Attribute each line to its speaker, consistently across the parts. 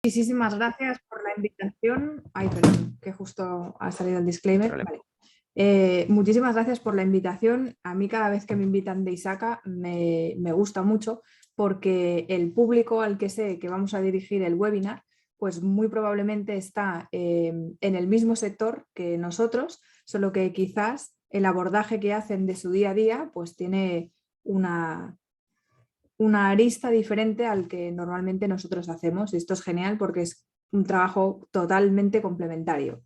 Speaker 1: Muchísimas gracias por la invitación. Ay, perdón, que justo ha salido el disclaimer. Vale. Muchísimas gracias por la invitación. A mí cada vez que me invitan de ISACA me gusta mucho porque el público al que sé que vamos a dirigir el webinar, pues muy probablemente está en el mismo sector que nosotros, solo que quizás el abordaje que hacen de su día a día pues tiene una arista diferente al que normalmente nosotros hacemos. Esto es genial porque es un trabajo totalmente complementario.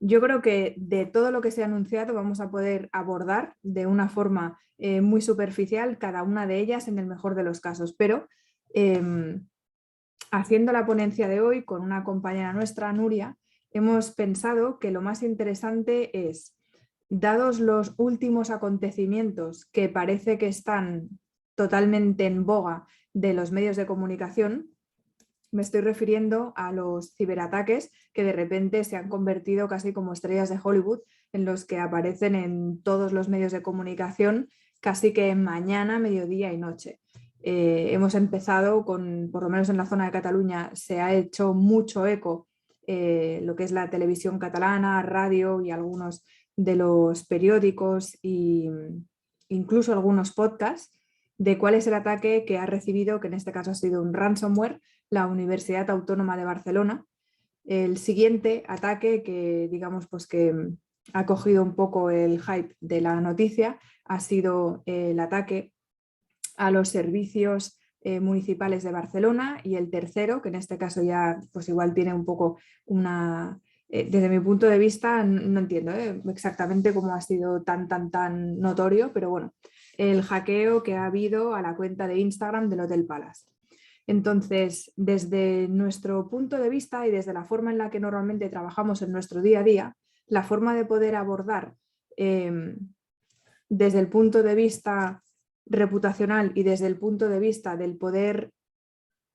Speaker 1: Yo creo que de todo lo que se ha anunciado vamos a poder abordar de una forma muy superficial cada una de ellas en el mejor de los casos, pero haciendo la ponencia de hoy con una compañera nuestra, Nuria, hemos pensado que lo más interesante es, dados los últimos acontecimientos que parece que están totalmente en boga de los medios de comunicación, me estoy refiriendo a los ciberataques que de repente se han convertido casi como estrellas de Hollywood, en los que aparecen en todos los medios de comunicación casi que mañana, mediodía y noche. Hemos empezado con, por lo menos en la zona de Cataluña, se ha hecho mucho eco lo que es la televisión catalana, radio y algunos de los periódicos e incluso algunos podcasts de cuál es el ataque que ha recibido, que en este caso ha sido un ransomware, la Universidad Autónoma de Barcelona. El siguiente ataque que digamos pues que ha cogido un poco el hype de la noticia ha sido el ataque a los servicios municipales de Barcelona, y el tercero, que en este caso ya pues igual tiene un poco una... desde mi punto de vista no entiendo exactamente cómo ha sido tan notorio, pero bueno, el hackeo que ha habido a la cuenta de Instagram del Hotel Palace. Entonces, desde nuestro punto de vista y desde la forma en la que normalmente trabajamos en nuestro día a día, la forma de poder abordar desde el punto de vista reputacional y desde el punto de vista del poder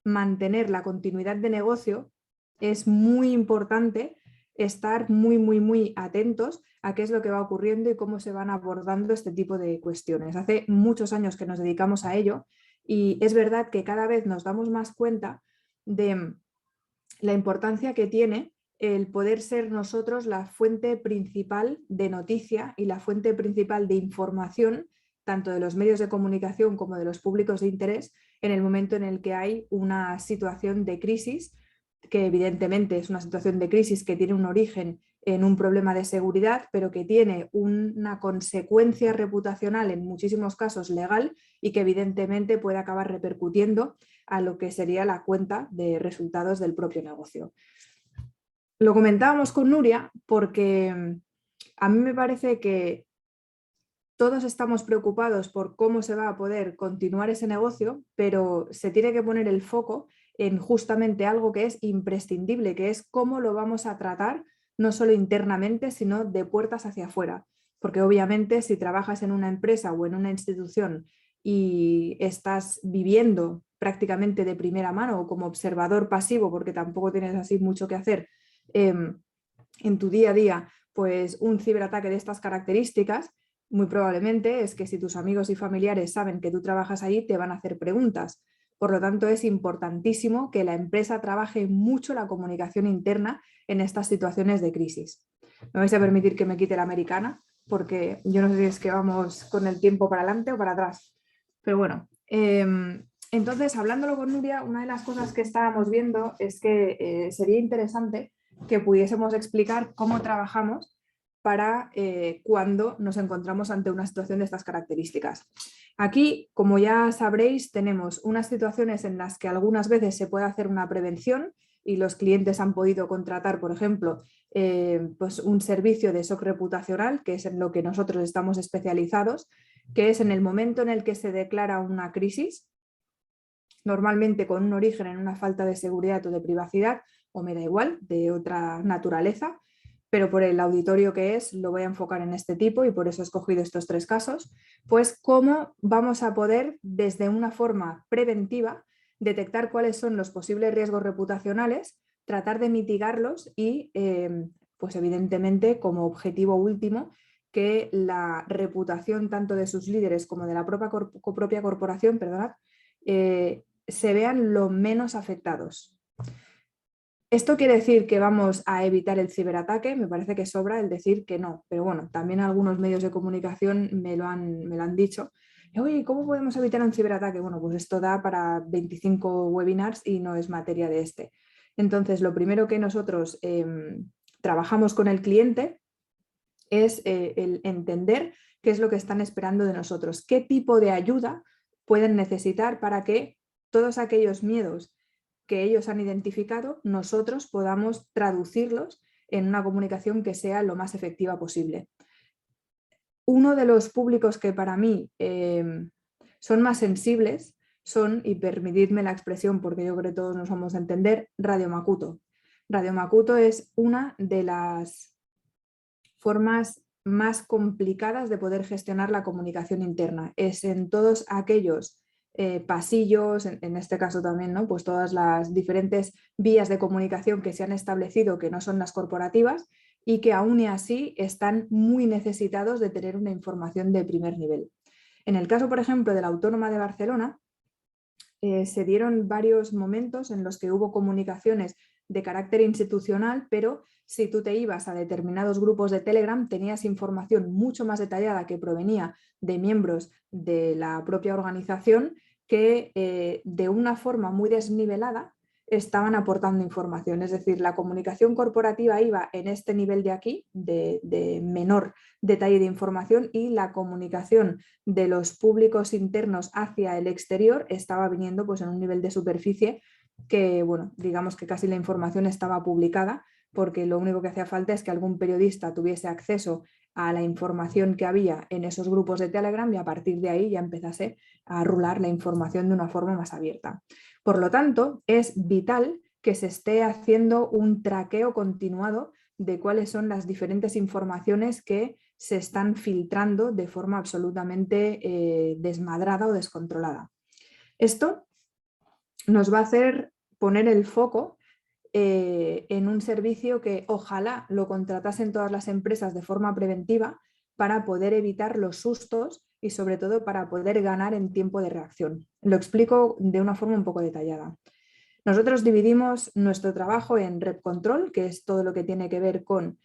Speaker 1: mantener la continuidad de negocio, es muy importante estar muy atentos a qué es lo que va ocurriendo y cómo se van abordando este tipo de cuestiones. Hace muchos años que nos dedicamos a ello y es verdad que cada vez nos damos más cuenta de la importancia que tiene el poder ser nosotros la fuente principal de noticia y la fuente principal de información, tanto de los medios de comunicación como de los públicos de interés, en el momento en el que hay una situación de crisis, que evidentemente es una situación de crisis que tiene un origen en un problema de seguridad, pero que tiene una consecuencia reputacional, en muchísimos casos legal, y que evidentemente puede acabar repercutiendo a lo que sería la cuenta de resultados del propio negocio. Lo comentábamos con Nuria porque a mí me parece que todos estamos preocupados por cómo se va a poder continuar ese negocio, pero se tiene que poner el foco en justamente algo que es imprescindible, que es cómo lo vamos a tratar, no solo internamente, sino de puertas hacia afuera. Porque obviamente si trabajas en una empresa o en una institución y estás viviendo prácticamente de primera mano o como observador pasivo, porque tampoco tienes así mucho que hacer en tu día a día, pues un ciberataque de estas características, muy probablemente es que si tus amigos y familiares saben que tú trabajas ahí, te van a hacer preguntas. Por lo tanto, es importantísimo que la empresa trabaje mucho la comunicación interna en estas situaciones de crisis. Me vais a permitir que me quite la americana, porque yo no sé si es que vamos con el tiempo para adelante o para atrás. Pero bueno, entonces, hablándolo con Nuria, una de las cosas que estábamos viendo es que sería interesante que pudiésemos explicar cómo trabajamos para cuando nos encontramos ante una situación de estas características. Aquí, como ya sabréis, tenemos unas situaciones en las que algunas veces se puede hacer una prevención y los clientes han podido contratar, por ejemplo, pues un servicio de SOC reputacional, que es en lo que nosotros estamos especializados, que es en el momento en el que se declara una crisis, normalmente con un origen en una falta de seguridad o de privacidad, o me da igual, de otra naturaleza, pero por el auditorio que es, lo voy a enfocar en este tipo y por eso he escogido estos tres casos, pues cómo vamos a poder, desde una forma preventiva, detectar cuáles son los posibles riesgos reputacionales, tratar de mitigarlos y, pues evidentemente, como objetivo último, que la reputación tanto de sus líderes como de la propia corporación, perdonad, se vean lo menos afectados. ¿Esto quiere decir que vamos a evitar el ciberataque? Me parece que sobra el decir que no, pero bueno, también algunos medios de comunicación me lo han dicho. Oye, ¿cómo podemos evitar un ciberataque? Bueno, pues esto da para 25 webinars y no es materia de este. Entonces, lo primero que nosotros trabajamos con el cliente es el entender qué es lo que están esperando de nosotros, qué tipo de ayuda pueden necesitar para que todos aquellos miedos que ellos han identificado, nosotros podamos traducirlos en una comunicación que sea lo más efectiva posible. Uno de los públicos que para mí son más sensibles son, y permitidme la expresión porque yo creo que todos nos vamos a entender, Radio Makuto. Radio Makuto es una de las formas más complicadas de poder gestionar la comunicación interna. Es en todos aquellos pasillos, en este caso también, ¿no? Pues todas las diferentes vías de comunicación que se han establecido que no son las corporativas y que aún y así están muy necesitados de tener una información de primer nivel. En el caso, por ejemplo, de la Autónoma de Barcelona, se dieron varios momentos en los que hubo comunicaciones de carácter institucional, pero si tú te ibas a determinados grupos de Telegram tenías información mucho más detallada que provenía de miembros de la propia organización que de una forma muy desnivelada estaban aportando información. Es decir, la comunicación corporativa iba en este nivel de aquí, de menor detalle de información, y la comunicación de los públicos internos hacia el exterior estaba viniendo pues en un nivel de superficie que, bueno, digamos que casi la información estaba publicada, porque lo único que hacía falta es que algún periodista tuviese acceso a la información que había en esos grupos de Telegram y a partir de ahí ya empezase a rular la información de una forma más abierta. Por lo tanto, es vital que se esté haciendo un traqueo continuado de cuáles son las diferentes informaciones que se están filtrando de forma absolutamente desmadrada o descontrolada. Esto nos va a hacer poner el foco en un servicio que ojalá lo contratasen todas las empresas de forma preventiva para poder evitar los sustos y sobre todo para poder ganar en tiempo de reacción. Lo explico de una forma un poco detallada. Nosotros dividimos nuestro trabajo en Rep Control, que es todo lo que tiene que ver con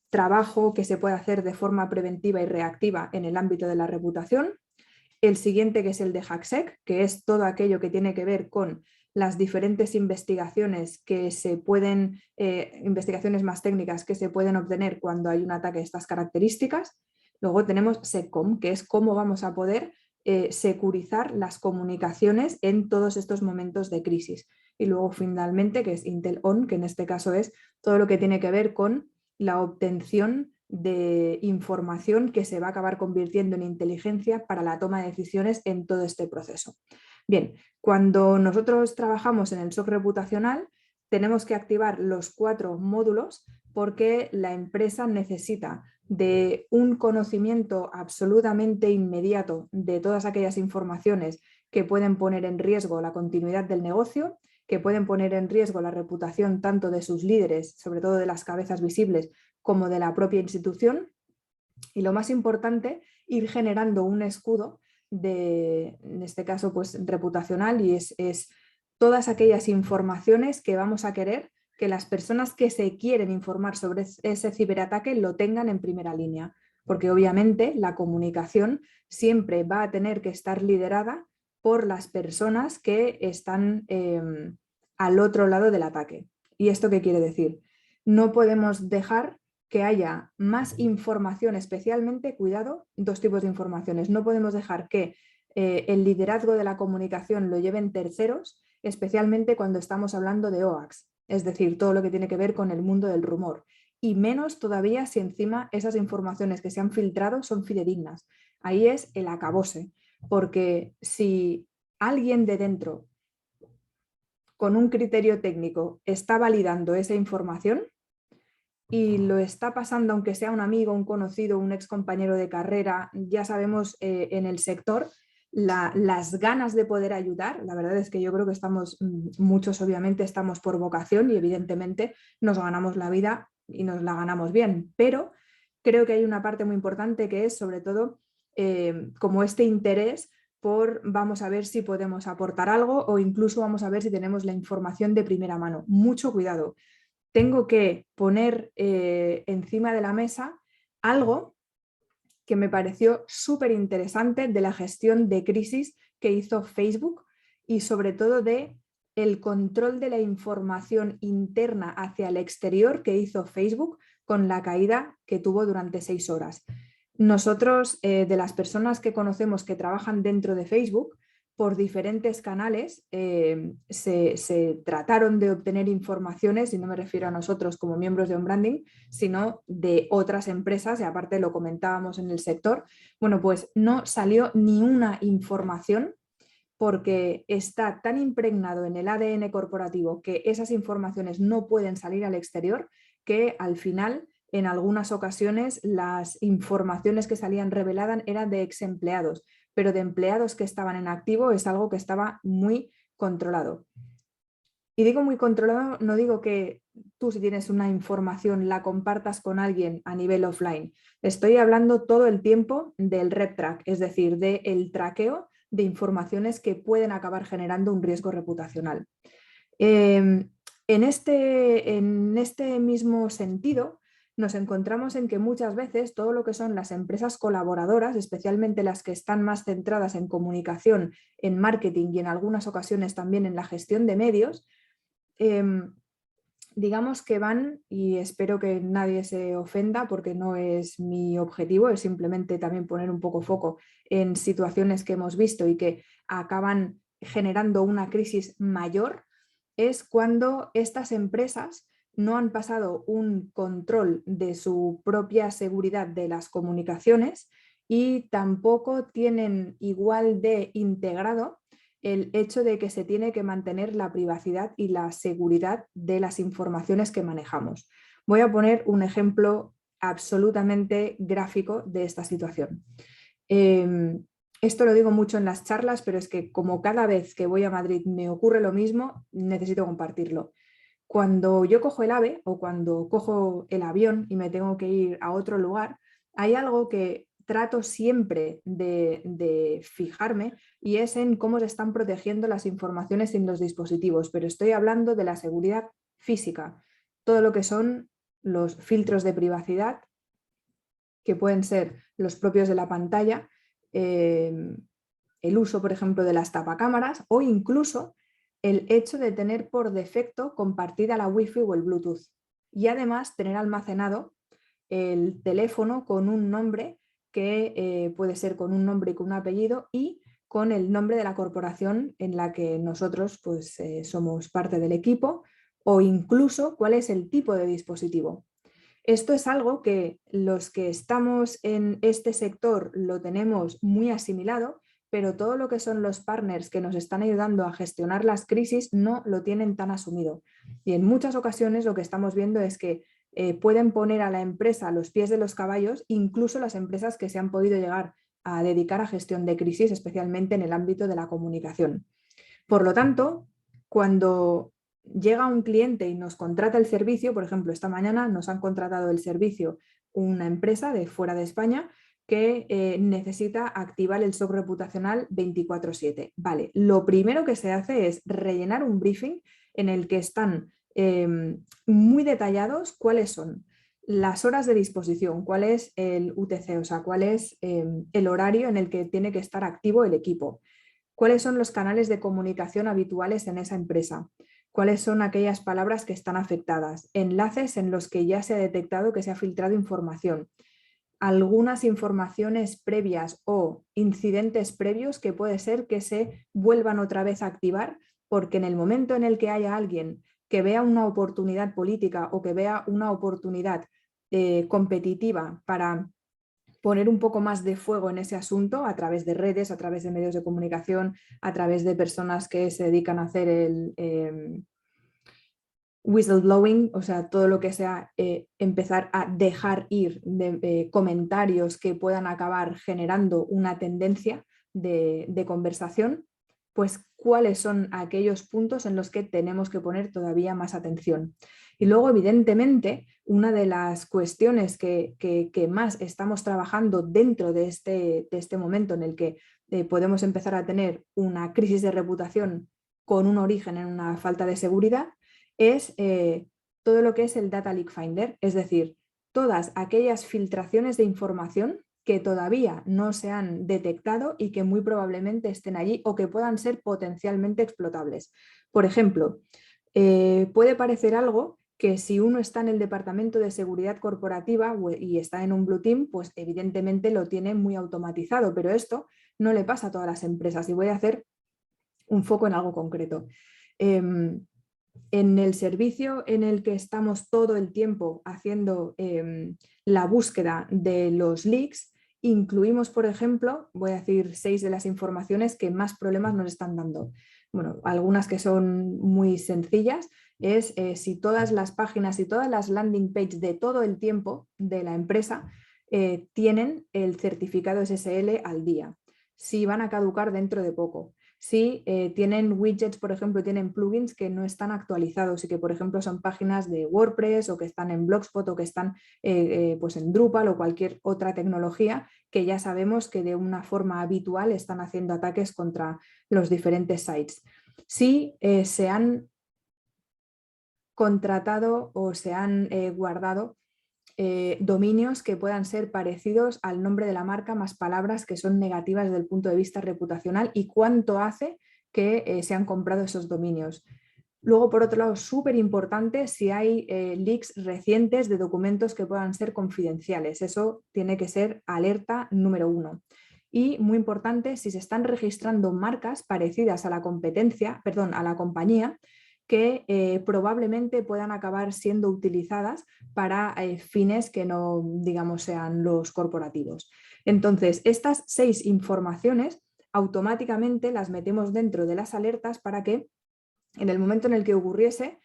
Speaker 1: trabajo que se puede hacer de forma preventiva y reactiva en el ámbito de la reputación. El siguiente, que es el de HackSec, que es todo aquello que tiene que ver con las diferentes investigaciones que se pueden, investigaciones más técnicas que se pueden obtener cuando hay un ataque de estas características. Luego tenemos SecCom, que es cómo vamos a poder securizar las comunicaciones en todos estos momentos de crisis. Y luego finalmente, que es Intel On, que en este caso es todo lo que tiene que ver con la obtención de información que se va a acabar convirtiendo en inteligencia para la toma de decisiones en todo este proceso. Bien, cuando nosotros trabajamos en el SOC reputacional, tenemos que activar los 4 módulos porque la empresa necesita de un conocimiento absolutamente inmediato de todas aquellas informaciones que pueden poner en riesgo la continuidad del negocio, que pueden poner en riesgo la reputación tanto de sus líderes, sobre todo de las cabezas visibles, como de la propia institución. Y lo más importante, ir generando un escudo en este caso, pues reputacional, y es todas aquellas informaciones que vamos a querer que las personas que se quieren informar sobre ese ciberataque lo tengan en primera línea, porque obviamente la comunicación siempre va a tener que estar liderada por las personas que están al otro lado del ataque. ¿Y esto qué quiere decir? No podemos dejar que haya más información, especialmente, cuidado, 2 tipos de informaciones. No podemos dejar que el liderazgo de la comunicación lo lleven terceros, especialmente cuando estamos hablando de OACs, es decir, todo lo que tiene que ver con el mundo del rumor. Y menos todavía si encima esas informaciones que se han filtrado son fidedignas. Ahí es el acabose, porque si alguien de dentro, con un criterio técnico, está validando esa información, y lo está pasando, aunque sea un amigo, un conocido, un ex compañero de carrera, ya sabemos en el sector las ganas de poder ayudar. La verdad es que yo creo que estamos, muchos obviamente estamos por vocación y evidentemente nos ganamos la vida y nos la ganamos bien, pero creo que hay una parte muy importante que es sobre todo como este interés por vamos a ver si podemos aportar algo o incluso vamos a ver si tenemos la información de primera mano. Mucho cuidado. Tengo que poner encima de la mesa algo que me pareció súper interesante de la gestión de crisis que hizo Facebook y sobre todo de el control de la información interna hacia el exterior que hizo Facebook con la caída que tuvo durante 6 horas. Nosotros, de las personas que conocemos que trabajan dentro de Facebook, por diferentes canales se trataron de obtener informaciones, y no me refiero a nosotros como miembros de On Branding, sino de otras empresas, y aparte lo comentábamos en el sector. Bueno, pues no salió ni una información porque está tan impregnado en el ADN corporativo que esas informaciones no pueden salir al exterior, que al final, en algunas ocasiones, las informaciones que salían reveladas eran de ex empleados, pero de empleados que estaban en activo es algo que estaba muy controlado. Y digo muy controlado, no digo que tú, si tienes una información, la compartas con alguien a nivel offline. Estoy hablando todo el tiempo del red track, es decir, del traqueo de informaciones que pueden acabar generando un riesgo reputacional. En este mismo sentido, nos encontramos en que muchas veces todo lo que son las empresas colaboradoras, especialmente las que están más centradas en comunicación, en marketing y en algunas ocasiones también en la gestión de medios, digamos que van, y espero que nadie se ofenda porque no es mi objetivo, es simplemente también poner un poco foco en situaciones que hemos visto y que acaban generando una crisis mayor, es cuando estas empresas no han pasado un control de su propia seguridad de las comunicaciones y tampoco tienen igual de integrado el hecho de que se tiene que mantener la privacidad y la seguridad de las informaciones que manejamos. Voy a poner un ejemplo absolutamente gráfico de esta situación. Esto lo digo mucho en las charlas, pero es que como cada vez que voy a Madrid me ocurre lo mismo, necesito compartirlo. Cuando yo cojo el AVE o cuando cojo el avión y me tengo que ir a otro lugar, hay algo que trato siempre de fijarme, y es en cómo se están protegiendo las informaciones en los dispositivos, pero estoy hablando de la seguridad física, todo lo que son los filtros de privacidad, que pueden ser los propios de la pantalla, el uso, por ejemplo, de las tapacámaras o incluso el hecho de tener por defecto compartida la Wi-Fi o el Bluetooth, y además tener almacenado el teléfono con un nombre que puede ser con un nombre y con un apellido y con el nombre de la corporación en la que nosotros pues, somos parte del equipo, o incluso cuál es el tipo de dispositivo. Esto es algo que los que estamos en este sector lo tenemos muy asimilado, pero todo lo que son los partners que nos están ayudando a gestionar las crisis no lo tienen tan asumido. Y en muchas ocasiones lo que estamos viendo es que pueden poner a la empresa a los pies de los caballos, incluso las empresas que se han podido llegar a dedicar a gestión de crisis, especialmente en el ámbito de la comunicación. Por lo tanto, cuando llega un cliente y nos contrata el servicio, por ejemplo, esta mañana nos han contratado el servicio una empresa de fuera de España que necesita activar el SOC reputacional 24/7. Vale, lo primero que se hace es rellenar un briefing en el que están muy detallados cuáles son las horas de disposición, cuál es el UTC, o sea, cuál es el horario en el que tiene que estar activo el equipo, cuáles son los canales de comunicación habituales en esa empresa, cuáles son aquellas palabras que están afectadas, enlaces en los que ya se ha detectado que se ha filtrado información, algunas informaciones previas o incidentes previos que puede ser que se vuelvan otra vez a activar, porque en el momento en el que haya alguien que vea una oportunidad política o que vea una oportunidad competitiva para poner un poco más de fuego en ese asunto a través de redes, a través de medios de comunicación, a través de personas que se dedican a hacer el whistleblowing, o sea, todo lo que sea empezar a dejar ir de comentarios que puedan acabar generando una tendencia de conversación, pues cuáles son aquellos puntos en los que tenemos que poner todavía más atención. Y luego, evidentemente, una de las cuestiones que más estamos trabajando dentro de este momento en el que podemos empezar a tener una crisis de reputación con un origen en una falta de seguridad, es todo lo que es el Data Leak Finder, es decir, todas aquellas filtraciones de información que todavía no se han detectado y que muy probablemente estén allí o que puedan ser potencialmente explotables. Por ejemplo, puede parecer algo que si uno está en el departamento de seguridad corporativa y está en un Blue Team, pues evidentemente lo tiene muy automatizado, pero esto no le pasa a todas las empresas y voy a hacer un foco en algo concreto. En el servicio en el que estamos todo el tiempo haciendo la búsqueda de los leaks, incluimos, por ejemplo, voy a decir 6 de las informaciones que más problemas nos están dando. Bueno, algunas que son muy sencillas es si todas las páginas y todas las landing pages de todo el tiempo de la empresa tienen el certificado SSL al día, si van a caducar dentro de poco, si tienen widgets, por ejemplo, tienen plugins que no están actualizados y que, por ejemplo, son páginas de WordPress o que están en Blogspot o que están pues en Drupal o cualquier otra tecnología que ya sabemos que de una forma habitual están haciendo ataques contra los diferentes sites. Si se han contratado o se han guardado dominios que puedan ser parecidos al nombre de la marca más palabras que son negativas desde el punto de vista reputacional y cuánto hace que se han comprado esos dominios. Luego, por otro lado, súper importante si hay leaks recientes de documentos que puedan ser confidenciales. Eso tiene que ser alerta número 1. Y muy importante, si se están registrando marcas parecidas a la competencia, perdón, a la compañía, que probablemente puedan acabar siendo utilizadas para fines que no, digamos, sean los corporativos. Entonces, estas 6 informaciones automáticamente las metemos dentro de las alertas para que en el momento en el que ocurriese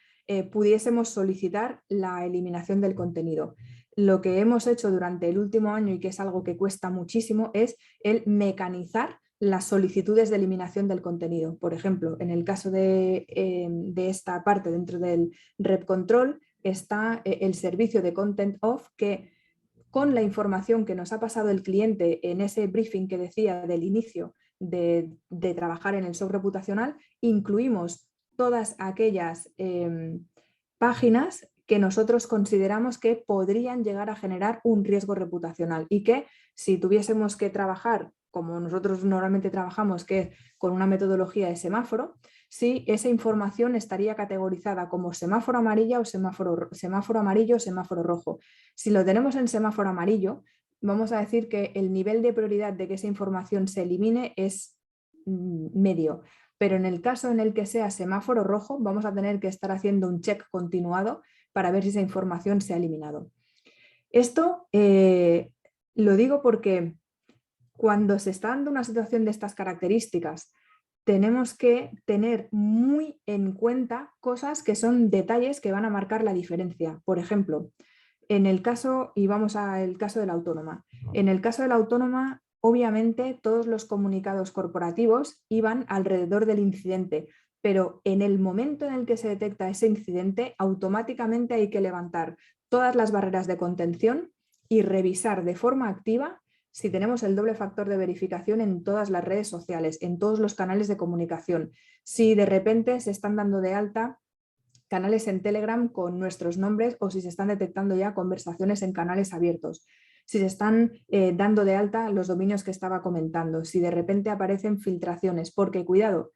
Speaker 1: pudiésemos solicitar la eliminación del contenido. Lo que hemos hecho durante el último año y que es algo que cuesta muchísimo es el mecanizar las solicitudes de eliminación del contenido. Por ejemplo, en el caso de esta parte dentro del Rep Control está el servicio de Content Off que con la información que nos ha pasado el cliente en ese briefing que decía del inicio de trabajar en el SOC reputacional, incluimos todas aquellas páginas que nosotros consideramos que podrían llegar a generar un riesgo reputacional y que si tuviésemos que trabajar como nosotros normalmente trabajamos, que es con una metodología de semáforo, si esa información estaría categorizada como semáforo amarillo o semáforo amarillo o semáforo rojo. Si lo tenemos en semáforo amarillo, vamos a decir que el nivel de prioridad de que esa información se elimine es medio. Pero en el caso en el que sea semáforo rojo, vamos a tener que estar haciendo un check continuado para ver si esa información se ha eliminado. Esto lo digo porque cuando se está dando una situación de estas características, tenemos que tener muy en cuenta cosas que son detalles que van a marcar la diferencia. Por ejemplo, en el caso, y vamos al caso de la autónoma, en el caso de la autónoma, obviamente todos los comunicados corporativos iban alrededor del incidente, pero en el momento en el que se detecta ese incidente, automáticamente hay que levantar todas las barreras de contención y revisar de forma activa si tenemos el doble factor de verificación en todas las redes sociales, en todos los canales de comunicación, si de repente se están dando de alta canales en Telegram con nuestros nombres o si se están detectando ya conversaciones en canales abiertos, si se están dando de alta los dominios que estaba comentando, si de repente aparecen filtraciones, porque cuidado,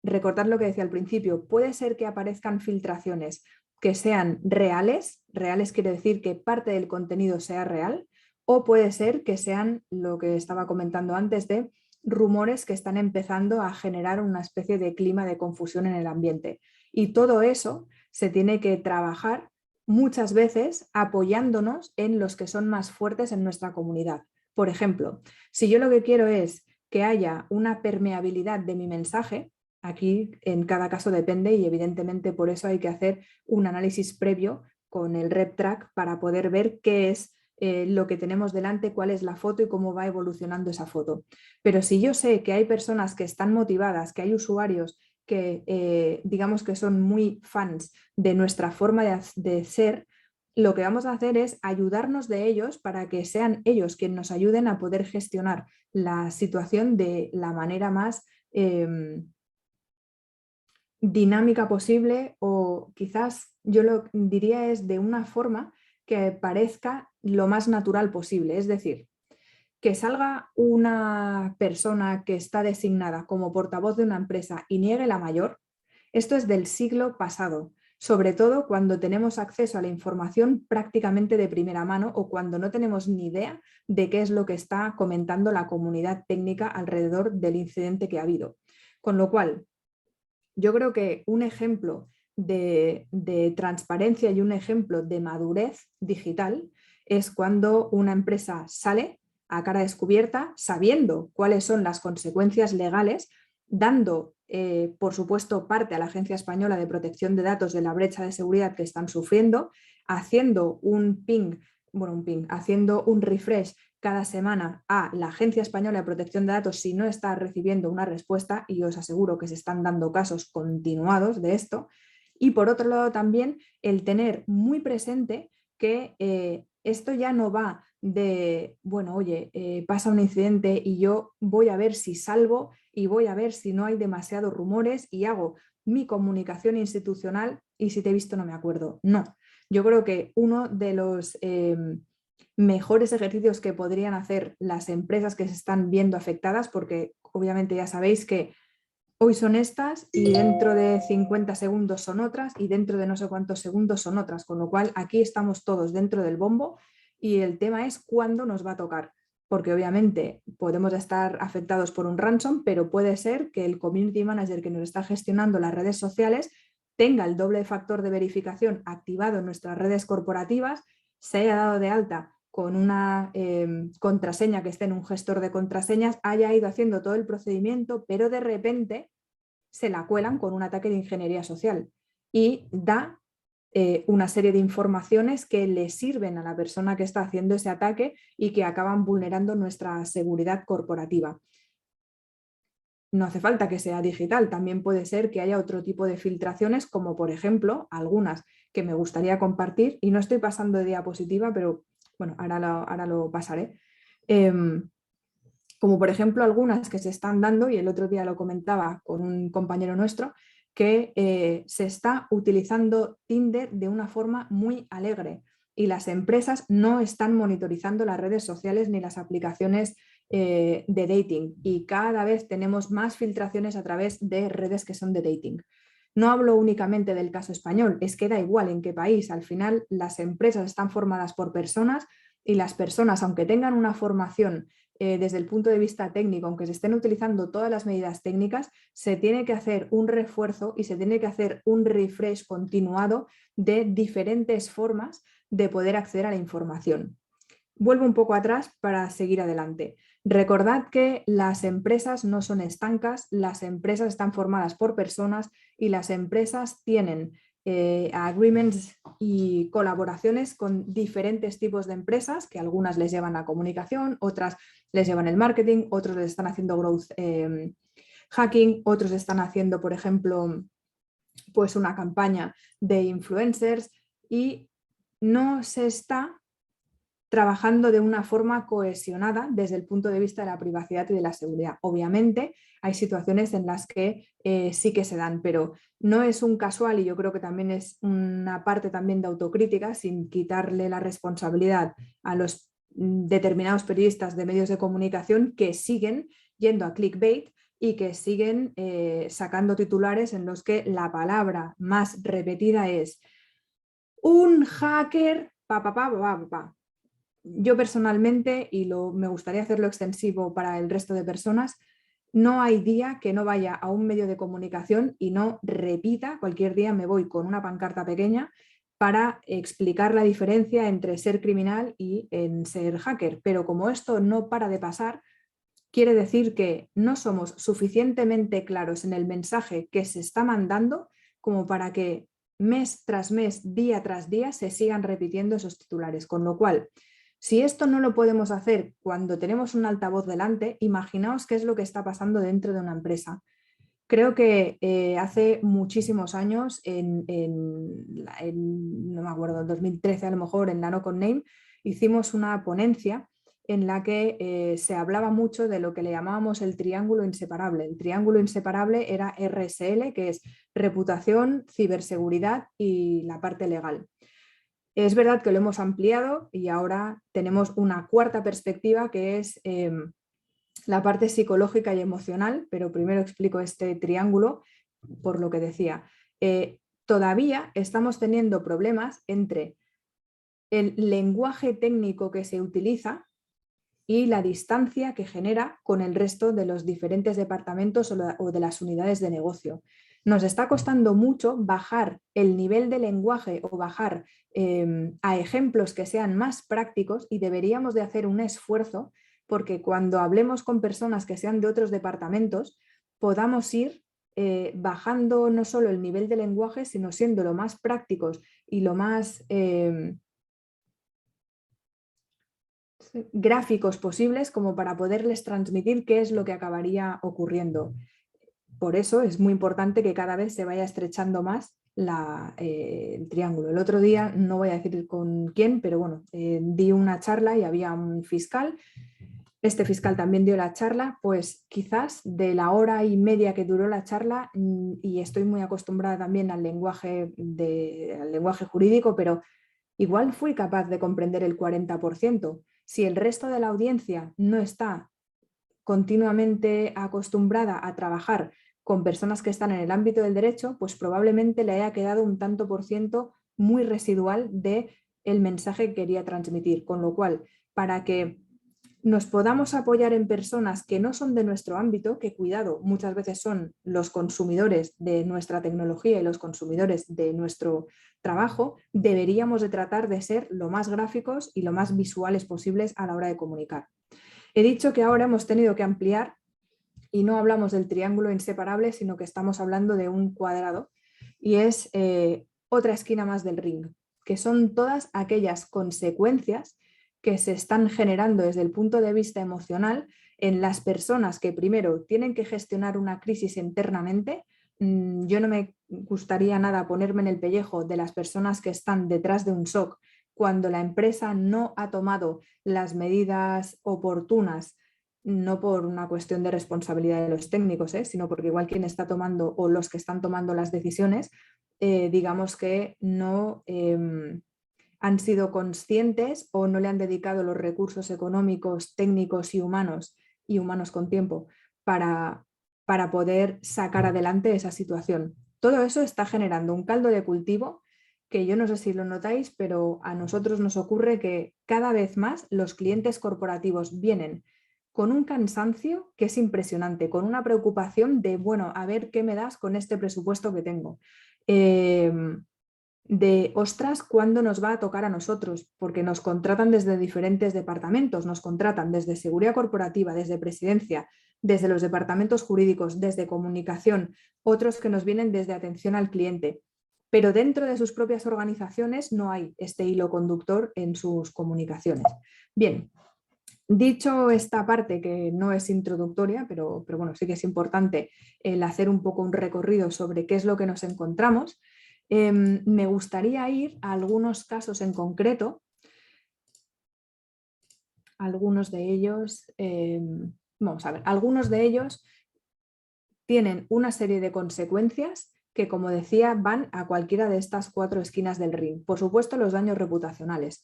Speaker 1: recordad lo que decía al principio, puede ser que aparezcan filtraciones que sean reales, reales quiere decir que parte del contenido sea real, o puede ser que sean lo que estaba comentando antes de rumores que están empezando a generar una especie de clima de confusión en el ambiente. Y todo eso se tiene que trabajar muchas veces apoyándonos en los que son más fuertes en nuestra comunidad. Por ejemplo, si yo lo que quiero es que haya una permeabilidad de mi mensaje, aquí en cada caso depende y evidentemente por eso hay que hacer un análisis previo con el RepTrack para poder ver qué es lo que tenemos delante, cuál es la foto y cómo va evolucionando esa foto. Pero si yo sé que hay personas que están motivadas, que hay usuarios que digamos que son muy fans de nuestra forma de ser, lo que vamos a hacer es ayudarnos de ellos para que sean ellos quienes nos ayuden a poder gestionar la situación de la manera más dinámica posible, o quizás yo lo diría es de una forma que parezca lo más natural posible. Es decir, que salga una persona que está designada como portavoz de una empresa y niegue la mayor, esto es del siglo pasado, sobre todo cuando tenemos acceso a la información prácticamente de primera mano o cuando no tenemos ni idea de qué es lo que está comentando la comunidad técnica alrededor del incidente que ha habido. Con lo cual, yo creo que un ejemplo de transparencia y un ejemplo de madurez digital es cuando una empresa sale a cara descubierta sabiendo cuáles son las consecuencias legales, dando, por supuesto, parte a la Agencia Española de Protección de Datos de la brecha de seguridad que están sufriendo, haciendo haciendo un refresh cada semana a la Agencia Española de Protección de Datos si no está recibiendo una respuesta, y os aseguro que se están dando casos continuados de esto. Y por otro lado también el tener muy presente que esto ya no va de, bueno, oye, pasa un incidente y yo voy a ver si salvo y voy a ver si no hay demasiados rumores y hago mi comunicación institucional y si te he visto no me acuerdo. No, yo creo que uno de los mejores ejercicios que podrían hacer las empresas que se están viendo afectadas, porque obviamente ya sabéis que hoy son estas y dentro de 50 segundos son otras y dentro de no sé cuántos segundos son otras, con lo cual aquí estamos todos dentro del bombo y el tema es cuándo nos va a tocar, porque obviamente podemos estar afectados por un ransom, pero puede ser que el community manager que nos está gestionando las redes sociales tenga el doble factor de verificación activado en nuestras redes corporativas, se haya dado de alta con una contraseña que esté en un gestor de contraseñas, haya ido haciendo todo el procedimiento, pero de repente se la cuelan con un ataque de ingeniería social y da una serie de informaciones que le sirven a la persona que está haciendo ese ataque y que acaban vulnerando nuestra seguridad corporativa. No hace falta que sea digital, también puede ser que haya otro tipo de filtraciones, como por ejemplo algunas que me gustaría compartir, y no estoy pasando de diapositiva, pero bueno, ahora lo pasaré. Como por ejemplo algunas que se están dando, y el otro día lo comentaba con un compañero nuestro, que se está utilizando Tinder de una forma muy alegre y las empresas no están monitorizando las redes sociales ni las aplicaciones de dating, y cada vez tenemos más filtraciones a través de redes que son de dating. No hablo únicamente del caso español, es que da igual en qué país, al final las empresas están formadas por personas y las personas, aunque tengan una formación desde el punto de vista técnico, aunque se estén utilizando todas las medidas técnicas, se tiene que hacer un refuerzo y se tiene que hacer un refresh continuado de diferentes formas de poder acceder a la información. Vuelvo un poco atrás para seguir adelante. Recordad que las empresas no son estancas, las empresas están formadas por personas y las empresas tienen agreements y colaboraciones con diferentes tipos de empresas, que algunas les llevan a comunicación, otras les llevan el marketing, otros les están haciendo growth hacking, otros están haciendo, por ejemplo, pues una campaña de influencers, y no se está trabajando de una forma cohesionada desde el punto de vista de la privacidad y de la seguridad. Obviamente hay situaciones en las que sí que se dan, pero no es un casual, y yo creo que también es una parte también de autocrítica, sin quitarle la responsabilidad a los determinados periodistas de medios de comunicación que siguen yendo a clickbait y que siguen sacando titulares en los que la palabra más repetida es un hacker, Yo personalmente, y me gustaría hacerlo extensivo para el resto de personas, no hay día que no vaya a un medio de comunicación y no repita, cualquier día me voy con una pancarta pequeña para explicar la diferencia entre ser criminal y en ser hacker. Pero como esto no para de pasar, quiere decir que no somos suficientemente claros en el mensaje que se está mandando como para que mes tras mes, día tras día, se sigan repitiendo esos titulares. Con lo cual, si esto no lo podemos hacer cuando tenemos un altavoz delante, imaginaos qué es lo que está pasando dentro de una empresa. Creo que hace muchísimos años, no me acuerdo, en 2013 a lo mejor, en la No Con Name, hicimos una ponencia en la que se hablaba mucho de lo que le llamábamos el triángulo inseparable. El triángulo inseparable era RSL, que es reputación, ciberseguridad y la parte legal. Es verdad que lo hemos ampliado y ahora tenemos una cuarta perspectiva que es la parte psicológica y emocional, pero primero explico este triángulo por lo que decía. Todavía estamos teniendo problemas entre el lenguaje técnico que se utiliza y la distancia que genera con el resto de los diferentes departamentos o de las unidades de negocio. Nos está costando mucho bajar el nivel de lenguaje o bajar a ejemplos que sean más prácticos, y deberíamos de hacer un esfuerzo porque cuando hablemos con personas que sean de otros departamentos podamos ir bajando no solo el nivel de lenguaje, sino siendo lo más prácticos y lo más gráficos posibles como para poderles transmitir qué es lo que acabaría ocurriendo. Por eso es muy importante que cada vez se vaya estrechando más el triángulo. El otro día, no voy a decir con quién, pero bueno, di una charla y había un fiscal. Este fiscal también dio la charla, pues quizás de la hora y media que duró la charla, y estoy muy acostumbrada también al lenguaje jurídico, pero igual fui capaz de comprender el 40%. Si el resto de la audiencia no está continuamente acostumbrada a trabajar con personas que están en el ámbito del derecho, pues probablemente le haya quedado un tanto por ciento muy residual del mensaje que quería transmitir. Con lo cual, para que nos podamos apoyar en personas que no son de nuestro ámbito, que cuidado, muchas veces son los consumidores de nuestra tecnología y los consumidores de nuestro trabajo, deberíamos de tratar de ser lo más gráficos y lo más visuales posibles a la hora de comunicar. He dicho que ahora hemos tenido que ampliar y no hablamos del triángulo inseparable, sino que estamos hablando de un cuadrado, y es otra esquina más del ring, que son todas aquellas consecuencias que se están generando desde el punto de vista emocional en las personas que primero tienen que gestionar una crisis internamente. Yo no me gustaría nada ponerme en el pellejo de las personas que están detrás de un SOC cuando la empresa no ha tomado las medidas oportunas, no por una cuestión de responsabilidad de los técnicos, sino porque igual quien está tomando o los que están tomando las decisiones, digamos que no han sido conscientes o no le han dedicado los recursos económicos, técnicos y humanos con tiempo para poder sacar adelante esa situación. Todo eso está generando un caldo de cultivo que yo no sé si lo notáis, pero a nosotros nos ocurre que cada vez más los clientes corporativos vienen con un cansancio que es impresionante, con una preocupación de, bueno, a ver qué me das con este presupuesto que tengo. De, ostras, ¿cuándo nos va a tocar a nosotros? Porque nos contratan desde diferentes departamentos, nos contratan desde seguridad corporativa, desde presidencia, desde los departamentos jurídicos, desde comunicación, otros que nos vienen desde atención al cliente. Pero dentro de sus propias organizaciones no hay este hilo conductor en sus comunicaciones. Bien, dicho esta parte que no es introductoria, pero bueno, sí que es importante el hacer un poco un recorrido sobre qué es lo que nos encontramos, me gustaría ir a algunos casos en concreto. Algunos de ellos, vamos a ver, algunos de ellos tienen una serie de consecuencias que, como decía, van a cualquiera de estas cuatro esquinas del ring. Por supuesto, los daños reputacionales.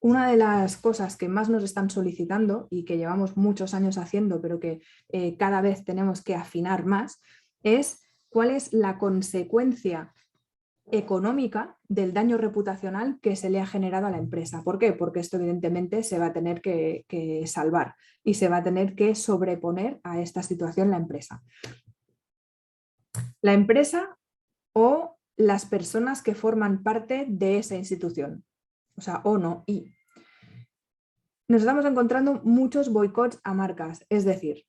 Speaker 1: Una de las cosas que más nos están solicitando y que llevamos muchos años haciendo, pero que cada vez tenemos que afinar más, es cuál es la consecuencia económica del daño reputacional que se le ha generado a la empresa. ¿Por qué? Porque esto evidentemente se va a tener que salvar y se va a tener que sobreponer a esta situación la empresa. La empresa o las personas que forman parte de esa institución. O sea, o no, y. Nos estamos encontrando muchos boicots a marcas, es decir,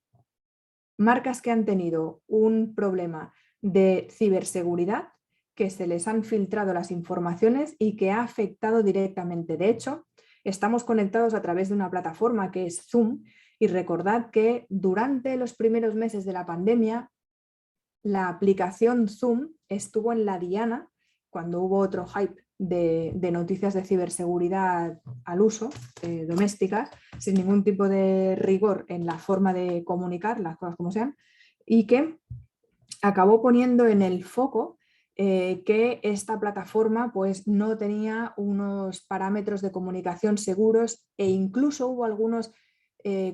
Speaker 1: marcas que han tenido un problema de ciberseguridad, que se les han filtrado las informaciones y que ha afectado directamente. De hecho, estamos conectados a través de una plataforma que es Zoom, y recordad que durante los primeros meses de la pandemia la aplicación Zoom estuvo en la diana cuando hubo otro hype de noticias de ciberseguridad al uso, domésticas, sin ningún tipo de rigor en la forma de comunicar las cosas como sean, y que acabó poniendo en el foco que esta plataforma pues, no tenía unos parámetros de comunicación seguros e incluso hubo algunos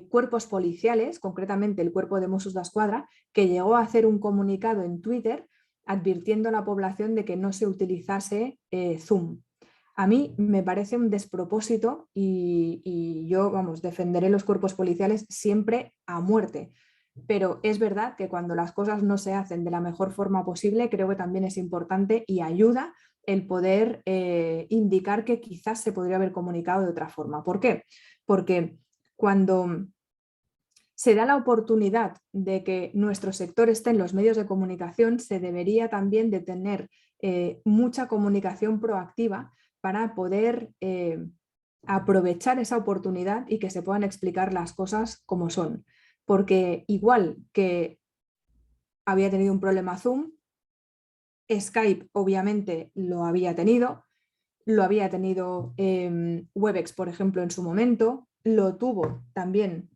Speaker 1: cuerpos policiales, concretamente el cuerpo de Mossos d'Esquadra, que llegó a hacer un comunicado en Twitter advirtiendo a la población de que no se utilizase Zoom. A mí me parece un despropósito y yo, vamos, defenderé los cuerpos policiales siempre a muerte. Pero es verdad que cuando las cosas no se hacen de la mejor forma posible, creo que también es importante y ayuda el poder indicar que quizás se podría haber comunicado de otra forma. ¿Por qué? Porque cuando se da la oportunidad de que nuestro sector esté en los medios de comunicación, se debería también de tener mucha comunicación proactiva para poder aprovechar esa oportunidad y que se puedan explicar las cosas como son. Porque igual que había tenido un problema Zoom, Skype obviamente lo había tenido Webex, por ejemplo, en su momento, lo tuvo también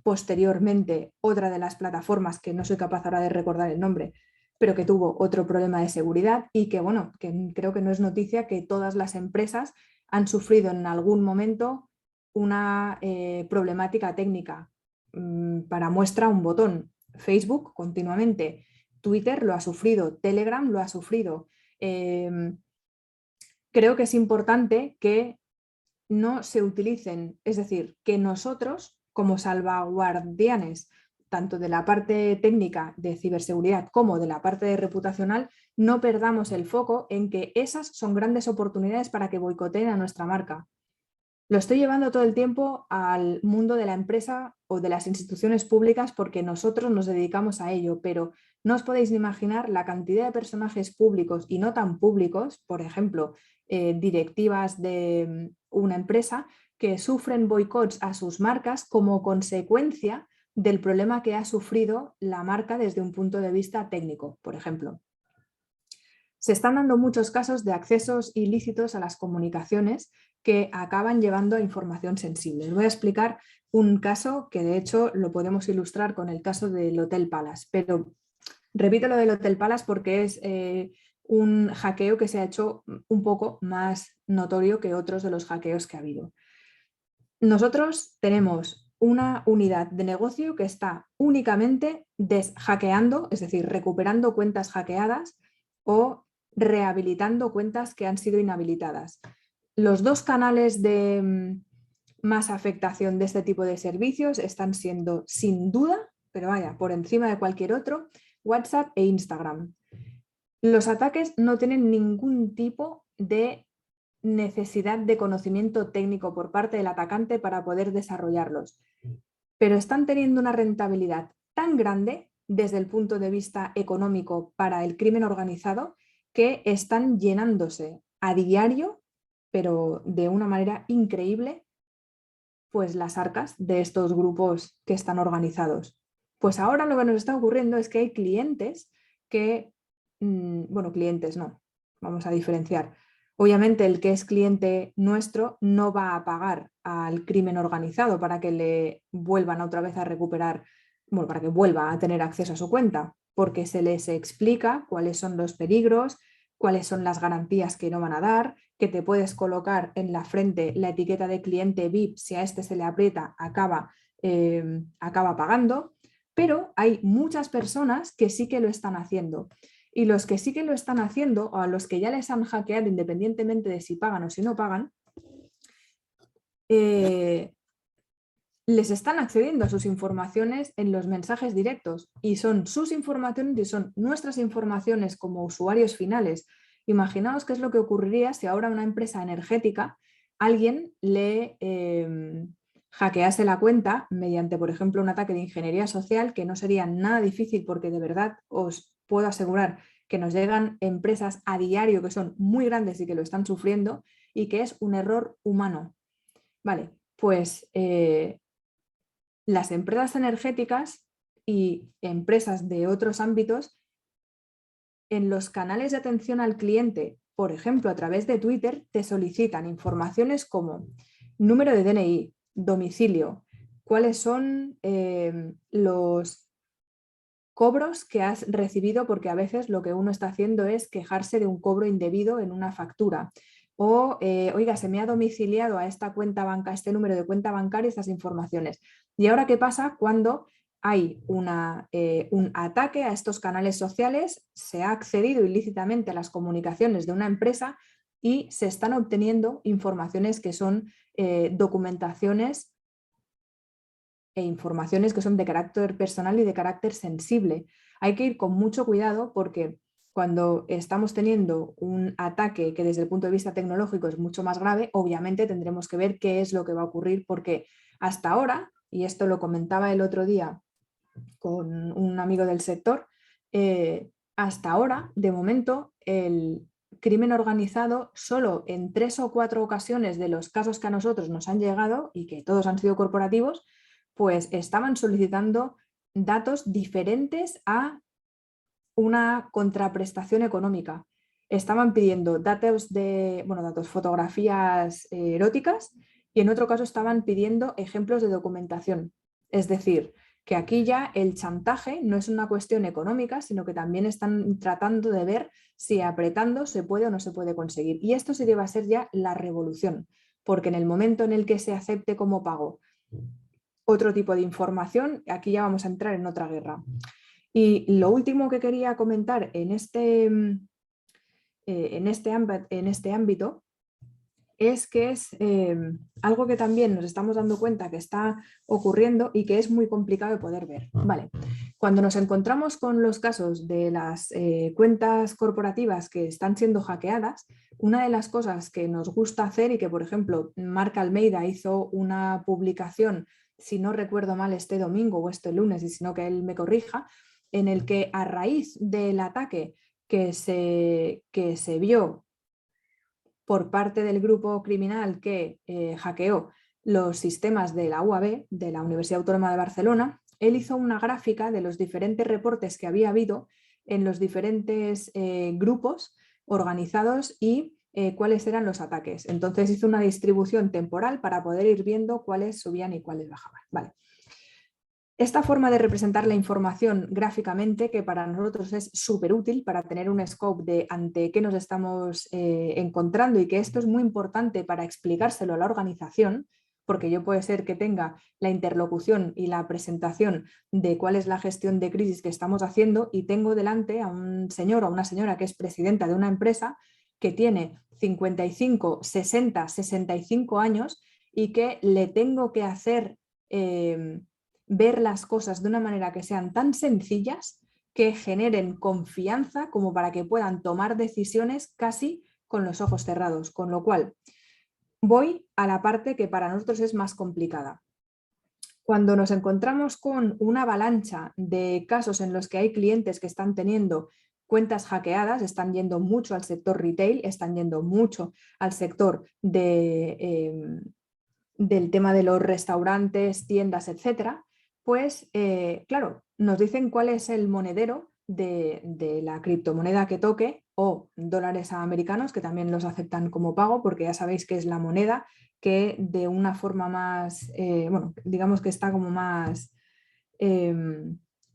Speaker 1: posteriormente otra de las plataformas que no soy capaz ahora de recordar el nombre, pero que tuvo otro problema de seguridad y que, bueno, que creo que no es noticia que todas las empresas han sufrido en algún momento una problemática técnica. Para muestra un botón, Facebook continuamente, Twitter lo ha sufrido, Telegram lo ha sufrido. Creo que es importante que no se utilicen, es decir, que nosotros como salvaguardianes, tanto de la parte técnica de ciberseguridad como de la parte de reputacional, no perdamos el foco en que esas son grandes oportunidades para que boicoteen a nuestra marca. Lo estoy llevando todo el tiempo al mundo de la empresa o de las instituciones públicas porque nosotros nos dedicamos a ello, pero no os podéis imaginar la cantidad de personajes públicos y no tan públicos, por ejemplo, directivas de una empresa que sufren boicots a sus marcas como consecuencia del problema que ha sufrido la marca desde un punto de vista técnico, por ejemplo. Se están dando muchos casos de accesos ilícitos a las comunicaciones que acaban llevando a información sensible. Les voy a explicar un caso que de hecho lo podemos ilustrar con el caso del Hotel Palace, pero repito lo del Hotel Palace porque es un hackeo que se ha hecho un poco más notorio que otros de los hackeos que ha habido. Nosotros tenemos una unidad de negocio que está únicamente hackeando, es decir, recuperando cuentas hackeadas o rehabilitando cuentas que han sido inhabilitadas. Los dos canales de más afectación de este tipo de servicios están siendo, sin duda, pero vaya, por encima de cualquier otro, WhatsApp e Instagram. Los ataques no tienen ningún tipo de necesidad de conocimiento técnico por parte del atacante para poder desarrollarlos, pero están teniendo una rentabilidad tan grande desde el punto de vista económico para el crimen organizado que están llenándose a diario, pero de una manera increíble, pues las arcas de estos grupos que están organizados. Pues ahora lo que nos está ocurriendo es que hay clientes que, bueno, clientes no, vamos a diferenciar. Obviamente el que es cliente nuestro no va a pagar al crimen organizado para que le vuelvan otra vez a recuperar, bueno, para que vuelva a tener acceso a su cuenta, porque se les explica cuáles son los peligros, cuáles son las garantías que no van a dar, que te puedes colocar en la frente la etiqueta de cliente VIP, si a este se le aprieta acaba pagando, pero hay muchas personas que sí que lo están haciendo. Y los que sí que lo están haciendo, o a los que ya les han hackeado independientemente de si pagan o si no pagan, les están accediendo a sus informaciones en los mensajes directos y son sus informaciones y son nuestras informaciones como usuarios finales. Imaginaos qué es lo que ocurriría si ahora a una empresa energética alguien le hackease la cuenta mediante, por ejemplo, un ataque de ingeniería social, que no sería nada difícil porque de verdad os puedo asegurar que nos llegan empresas a diario que son muy grandes y que lo están sufriendo y que es un error humano. Vale, pues las empresas energéticas y empresas de otros ámbitos, en los canales de atención al cliente por ejemplo, a través de Twitter te solicitan informaciones como número de DNI, domicilio, cuáles son los cobros que has recibido, porque a veces lo que uno está haciendo es quejarse de un cobro indebido en una factura. O, oiga, se me ha domiciliado a esta cuenta bancaria, este número de cuenta bancaria, estas informaciones. ¿Y ahora qué pasa cuando hay un ataque a estos canales sociales? Se ha accedido ilícitamente a las comunicaciones de una empresa y se están obteniendo informaciones que son documentaciones e informaciones que son de carácter personal y de carácter sensible. Hay que ir con mucho cuidado porque cuando estamos teniendo un ataque que desde el punto de vista tecnológico es mucho más grave, obviamente tendremos que ver qué es lo que va a ocurrir, porque hasta ahora, y esto lo comentaba el otro día con un amigo del sector, hasta ahora, de momento, el crimen organizado solo en 3 o 4 ocasiones de los casos que a nosotros nos han llegado y que todos han sido corporativos, pues estaban solicitando datos diferentes a una contraprestación económica. Estaban pidiendo datos fotografías eróticas, y en otro caso estaban pidiendo ejemplos de documentación. Es decir, que aquí ya el chantaje no es una cuestión económica, sino que también están tratando de ver si apretando se puede o no se puede conseguir. Y esto sí que va a ser ya la revolución, porque en el momento en el que se acepte como pago otro tipo de información, aquí ya vamos a entrar en otra guerra. Y lo último que quería comentar en este ámbito es que es algo que también nos estamos dando cuenta que está ocurriendo y que es muy complicado de poder ver. Vale. Cuando nos encontramos con los casos de las cuentas corporativas que están siendo hackeadas, una de las cosas que nos gusta hacer, y que por ejemplo Marc Almeida hizo una publicación, si no recuerdo mal, este domingo o este lunes, y si no que él me corrija, en el que a raíz del ataque que se vio por parte del grupo criminal que hackeó los sistemas de la UAB, de la Universidad Autónoma de Barcelona, él hizo una gráfica de los diferentes reportes que había habido en los diferentes grupos organizados y cuáles eran los ataques. Entonces hizo una distribución temporal para poder ir viendo cuáles subían y cuáles bajaban. Vale. Esta forma de representar la información gráficamente, que para nosotros es súper útil para tener un scope de ante qué nos estamos encontrando, y que esto es muy importante para explicárselo a la organización, porque yo puede ser que tenga la interlocución y la presentación de cuál es la gestión de crisis que estamos haciendo, y tengo delante a un señor o a una señora que es presidenta de una empresa que tiene 55, 60, 65 años y que le tengo que hacer ver las cosas de una manera que sean tan sencillas que generen confianza como para que puedan tomar decisiones casi con los ojos cerrados. Con lo cual, voy a la parte que para nosotros es más complicada. Cuando nos encontramos con una avalancha de casos en los que hay clientes que están teniendo cuentas hackeadas, están yendo mucho al sector retail, están yendo mucho al sector del tema de los restaurantes, tiendas, etcétera, pues claro, nos dicen cuál es el monedero de la criptomoneda que toque, o dólares americanos, que también los aceptan como pago, porque ya sabéis que es la moneda que de una forma más, digamos que está como más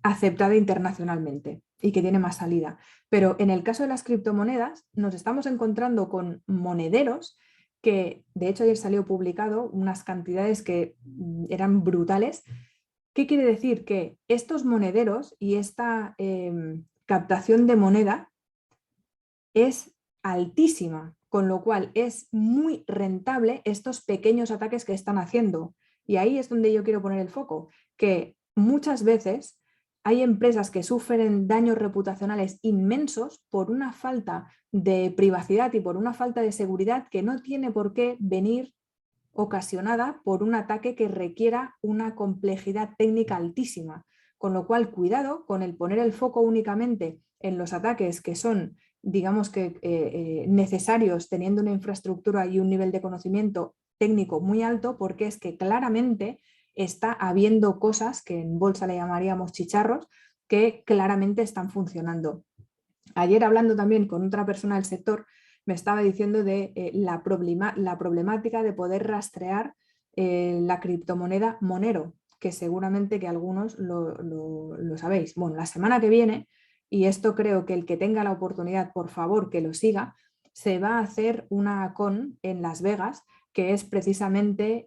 Speaker 1: aceptada internacionalmente y que tiene más salida. Pero en el caso de las criptomonedas nos estamos encontrando con monederos que, de hecho, ayer salió publicado unas cantidades que eran brutales. ¿Qué quiere decir? Que estos monederos y esta captación de moneda es altísima, con lo cual es muy rentable estos pequeños ataques que están haciendo. Y ahí es donde yo quiero poner el foco, que muchas veces hay empresas que sufren daños reputacionales inmensos por una falta de privacidad y por una falta de seguridad que no tiene por qué venir ocasionada por un ataque que requiera una complejidad técnica altísima. Con lo cual, cuidado con el poner el foco únicamente en los ataques que son, digamos que necesarios, teniendo una infraestructura y un nivel de conocimiento técnico muy alto, porque es que claramente está habiendo cosas que en bolsa le llamaríamos chicharros, que claramente están funcionando. Ayer, hablando también con otra persona del sector, me estaba diciendo de la problemática de poder rastrear la criptomoneda Monero, que seguramente que algunos lo sabéis. Bueno, la semana que viene, y esto creo que el que tenga la oportunidad, por favor, que lo siga, se va a hacer una con en Las Vegas, que es precisamente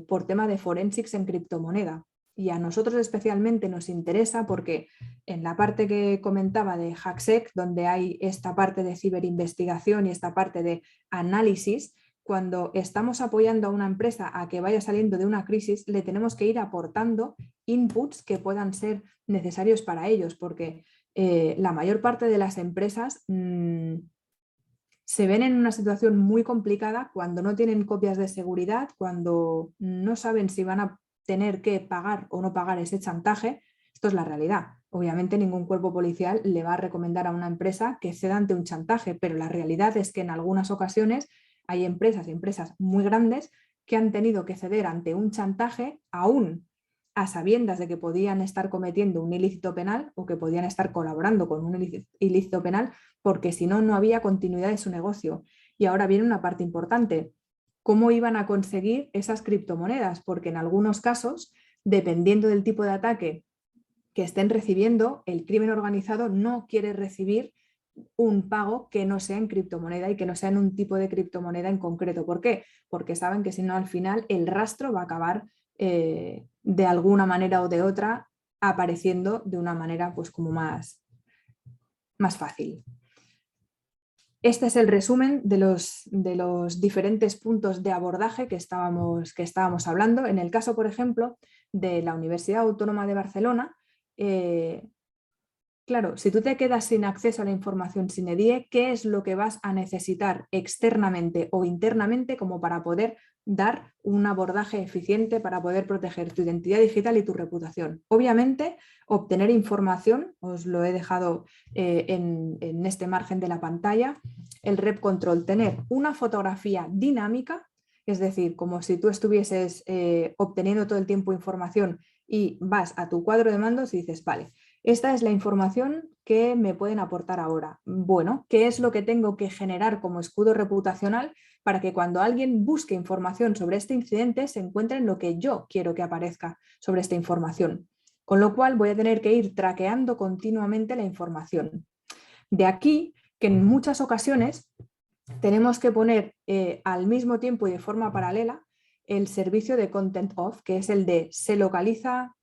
Speaker 1: por tema de forensics en criptomoneda. Y a nosotros especialmente nos interesa porque en la parte que comentaba de HackSec, donde hay esta parte de ciberinvestigación y esta parte de análisis, cuando estamos apoyando a una empresa a que vaya saliendo de una crisis, le tenemos que ir aportando inputs que puedan ser necesarios para ellos, porque la mayor parte de las empresas se ven en una situación muy complicada cuando no tienen copias de seguridad, cuando no saben si van a tener que pagar o no pagar ese chantaje. Esto es la realidad. Obviamente ningún cuerpo policial le va a recomendar a una empresa que ceda ante un chantaje, pero la realidad es que en algunas ocasiones hay empresas y empresas muy grandes que han tenido que ceder ante un chantaje aún a sabiendas de que podían estar cometiendo un ilícito penal o que podían estar colaborando con un ilícito penal, porque si no, no había continuidad de su negocio. Y ahora viene una parte importante. ¿Cómo iban a conseguir esas criptomonedas? Porque en algunos casos, dependiendo del tipo de ataque que estén recibiendo, el crimen organizado no quiere recibir un pago que no sea en criptomoneda y que no sea en un tipo de criptomoneda en concreto. ¿Por qué? Porque saben que si no, al final el rastro va a acabar de alguna manera o de otra apareciendo de una manera pues como más fácil. Este es el resumen de los diferentes puntos de abordaje que estábamos hablando. En el caso, por ejemplo, de la Universidad Autónoma de Barcelona, claro, si tú te quedas sin acceso a la información sin EDIE, ¿qué es lo que vas a necesitar externamente o internamente como para poder dar un abordaje eficiente para poder proteger tu identidad digital y tu reputación? Obviamente, obtener información, os lo he dejado en este margen de la pantalla, el Rep Control, tener una fotografía dinámica, es decir, como si tú estuvieses obteniendo todo el tiempo información y vas a tu cuadro de mandos y dices, vale, esta es la información que me pueden aportar ahora. Bueno, ¿qué es lo que tengo que generar como escudo reputacional para que cuando alguien busque información sobre este incidente se encuentre en lo que yo quiero que aparezca sobre esta información? Con lo cual voy a tener que ir traqueando continuamente la información. De aquí que en muchas ocasiones tenemos que poner al mismo tiempo y de forma paralela el servicio de Content Off, que es el de se localiza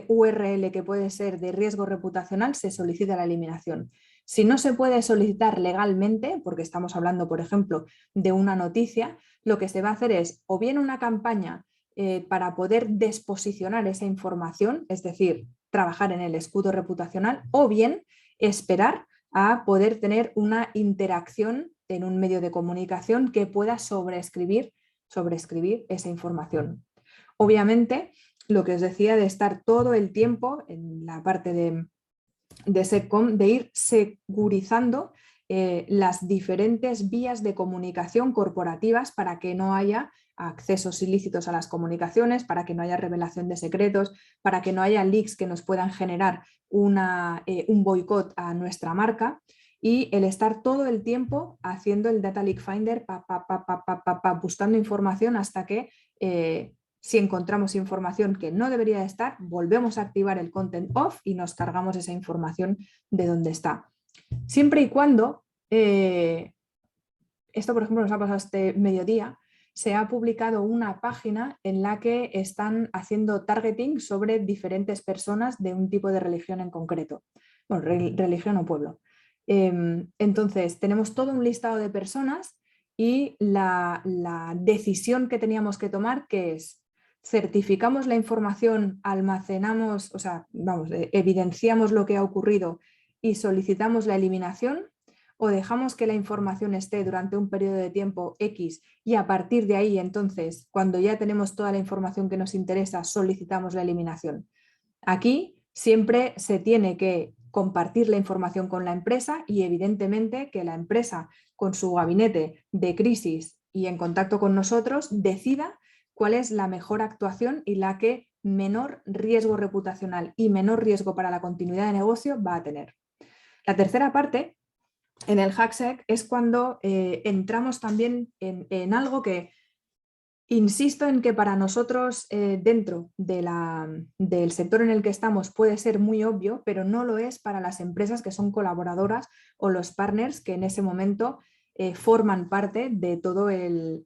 Speaker 1: URL que puede ser de riesgo reputacional, se solicita la eliminación. Si no se puede solicitar legalmente, porque estamos hablando, por ejemplo, de una noticia, lo que se va a hacer es o bien una campaña para poder desposicionar esa información, es decir, trabajar en el escudo reputacional, o bien esperar a poder tener una interacción en un medio de comunicación que pueda sobreescribir esa información. Obviamente, lo que os decía de estar todo el tiempo en la parte de SecCom, de ir securizando las diferentes vías de comunicación corporativas para que no haya accesos ilícitos a las comunicaciones, para que no haya revelación de secretos, para que no haya leaks que nos puedan generar un boicot a nuestra marca, y el estar todo el tiempo haciendo el Data Leak Finder, buscando información hasta que si encontramos información que no debería de estar, volvemos a activar el Content Off y nos cargamos esa información de donde está. Siempre y cuando, esto por ejemplo nos ha pasado este mediodía, se ha publicado una página en la que están haciendo targeting sobre diferentes personas de un tipo de religión en concreto. Bueno, religión o pueblo. Entonces, tenemos todo un listado de personas y la decisión que teníamos que tomar, que es: certificamos la información, almacenamos, o sea, vamos, evidenciamos lo que ha ocurrido y solicitamos la eliminación, o dejamos que la información esté durante un periodo de tiempo X y a partir de ahí, entonces, cuando ya tenemos toda la información que nos interesa, solicitamos la eliminación. Aquí siempre se tiene que compartir la información con la empresa y evidentemente que la empresa, con su gabinete de crisis y en contacto con nosotros, decida cuál es la mejor actuación y la que menor riesgo reputacional y menor riesgo para la continuidad de negocio va a tener. La tercera parte en el HackSec es cuando entramos también en algo que, insisto en que para nosotros dentro del sector en el que estamos puede ser muy obvio, pero no lo es para las empresas que son colaboradoras o los partners que en ese momento forman parte de todo el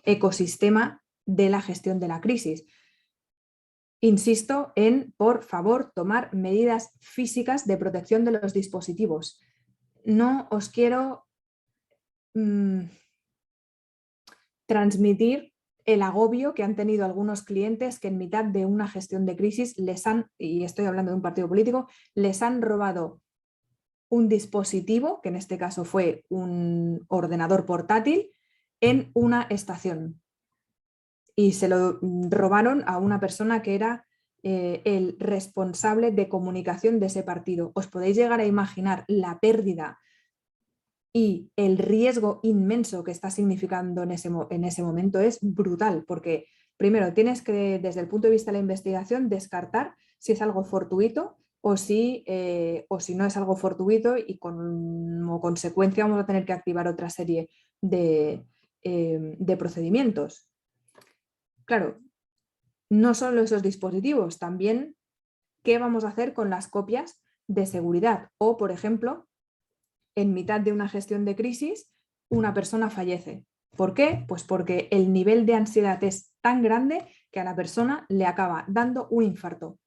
Speaker 1: ecosistema de la gestión de la crisis. Insisto en, por favor, tomar medidas físicas de protección de los dispositivos. No os quiero transmitir el agobio que han tenido algunos clientes que en mitad de una gestión de crisis les han, y estoy hablando de un partido político, les han robado un dispositivo, que en este caso fue un ordenador portátil, en una estación. Y se lo robaron a una persona que era el responsable de comunicación de ese partido. Os podéis llegar a imaginar la pérdida y el riesgo inmenso que está significando en ese momento. Es brutal, porque primero tienes que, desde el punto de vista de la investigación, descartar si es algo fortuito o si no es algo fortuito, y como consecuencia vamos a tener que activar otra serie de procedimientos. Claro, no solo esos dispositivos, también qué vamos a hacer con las copias de seguridad o, por ejemplo, en mitad de una gestión de crisis, una persona fallece. ¿Por qué? Pues porque el nivel de ansiedad es tan grande que a la persona le acaba dando un infarto.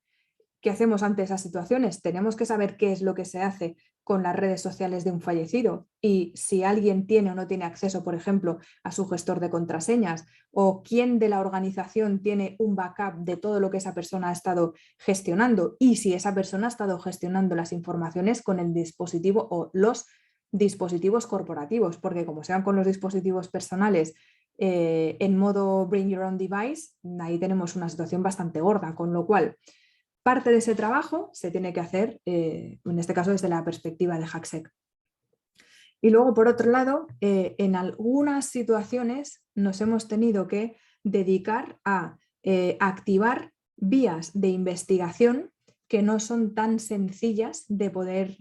Speaker 1: ¿Qué hacemos ante esas situaciones? Tenemos que saber qué es lo que se hace con las redes sociales de un fallecido y si alguien tiene o no tiene acceso, por ejemplo, a su gestor de contraseñas, o quién de la organización tiene un backup de todo lo que esa persona ha estado gestionando, y si esa persona ha estado gestionando las informaciones con el dispositivo o los dispositivos corporativos, porque como sean con los dispositivos personales en modo Bring Your Own Device, ahí tenemos una situación bastante gorda, con lo cual parte de ese trabajo se tiene que hacer, en este caso desde la perspectiva de HackSec. Y luego, por otro lado, en algunas situaciones nos hemos tenido que dedicar a activar vías de investigación que no son tan sencillas de poder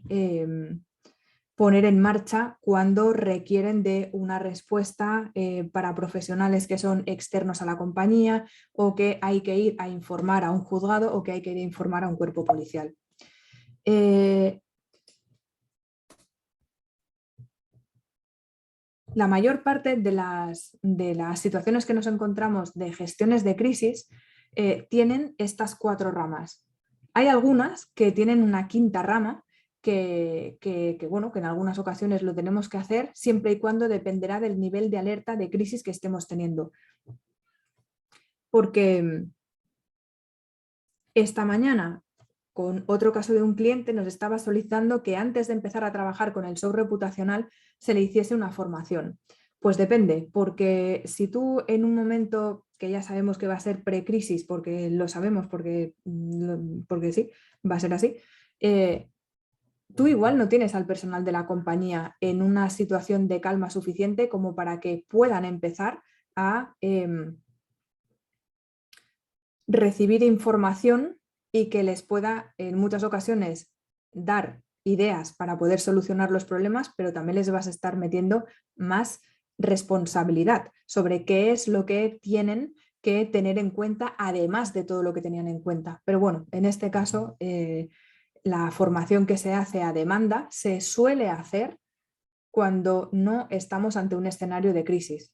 Speaker 1: poner en marcha cuando requieren de una respuesta para profesionales que son externos a la compañía, o que hay que ir a informar a un juzgado, o que hay que ir a informar a un cuerpo policial. La mayor parte de las situaciones que nos encontramos de gestiones de crisis tienen estas 4 ramas. Hay algunas que tienen una quinta rama bueno, que en algunas ocasiones lo tenemos que hacer siempre y cuando dependerá del nivel de alerta de crisis que estemos teniendo. Porque esta mañana, con otro caso de un cliente, nos estaba solicitando que antes de empezar a trabajar con el SOC reputacional se le hiciese una formación. Pues depende, porque si tú en un momento que ya sabemos que va a ser precrisis, porque lo sabemos, porque sí, va a ser así, tú igual no tienes al personal de la compañía en una situación de calma suficiente como para que puedan empezar a recibir información y que les pueda en muchas ocasiones dar ideas para poder solucionar los problemas, pero también les vas a estar metiendo más responsabilidad sobre qué es lo que tienen que tener en cuenta, además de todo lo que tenían en cuenta. Pero bueno, en este caso, la formación que se hace a demanda se suele hacer cuando no estamos ante un escenario de crisis.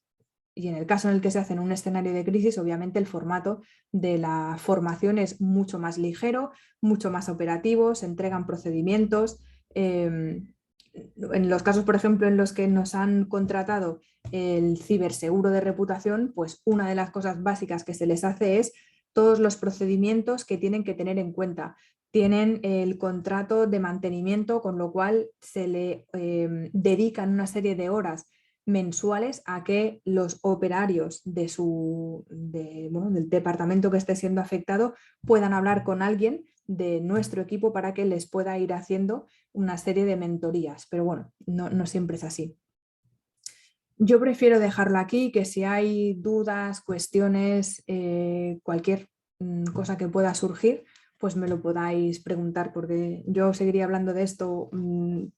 Speaker 1: Y en el caso en el que se hace en un escenario de crisis, obviamente el formato de la formación es mucho más ligero, mucho más operativo, se entregan procedimientos. En los casos, por ejemplo, en los que nos han contratado el ciberseguro de reputación, pues una de las cosas básicas que se les hace es todos los procedimientos que tienen que tener en cuenta. Tienen el contrato de mantenimiento, con lo cual se le dedican una serie de horas mensuales a que los operarios del departamento que esté siendo afectado puedan hablar con alguien de nuestro equipo para que les pueda ir haciendo una serie de mentorías. Pero bueno, no siempre es así. Yo prefiero dejarlo aquí, que si hay dudas, cuestiones, cualquier cosa que pueda surgir, pues me lo podáis preguntar, porque yo seguiría hablando de esto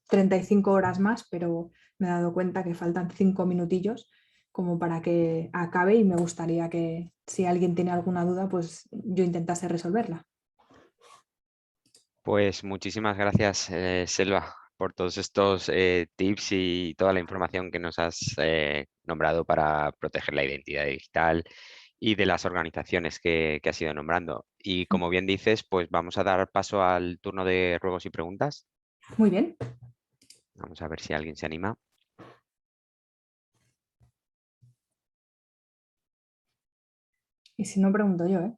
Speaker 1: 35 horas más, pero me he dado cuenta que faltan 5 minutillos como para que acabe y me gustaría que si alguien tiene alguna duda, pues yo intentase resolverla.
Speaker 2: Pues muchísimas gracias, Selva, por todos estos tips y toda la información que nos has nombrado para proteger la identidad digital y de las organizaciones que has ido nombrando. Y como bien dices, pues vamos a dar paso al turno de ruegos y preguntas.
Speaker 1: Muy bien.
Speaker 2: Vamos a ver si alguien se anima.
Speaker 1: Y si no, pregunto yo, ¿eh?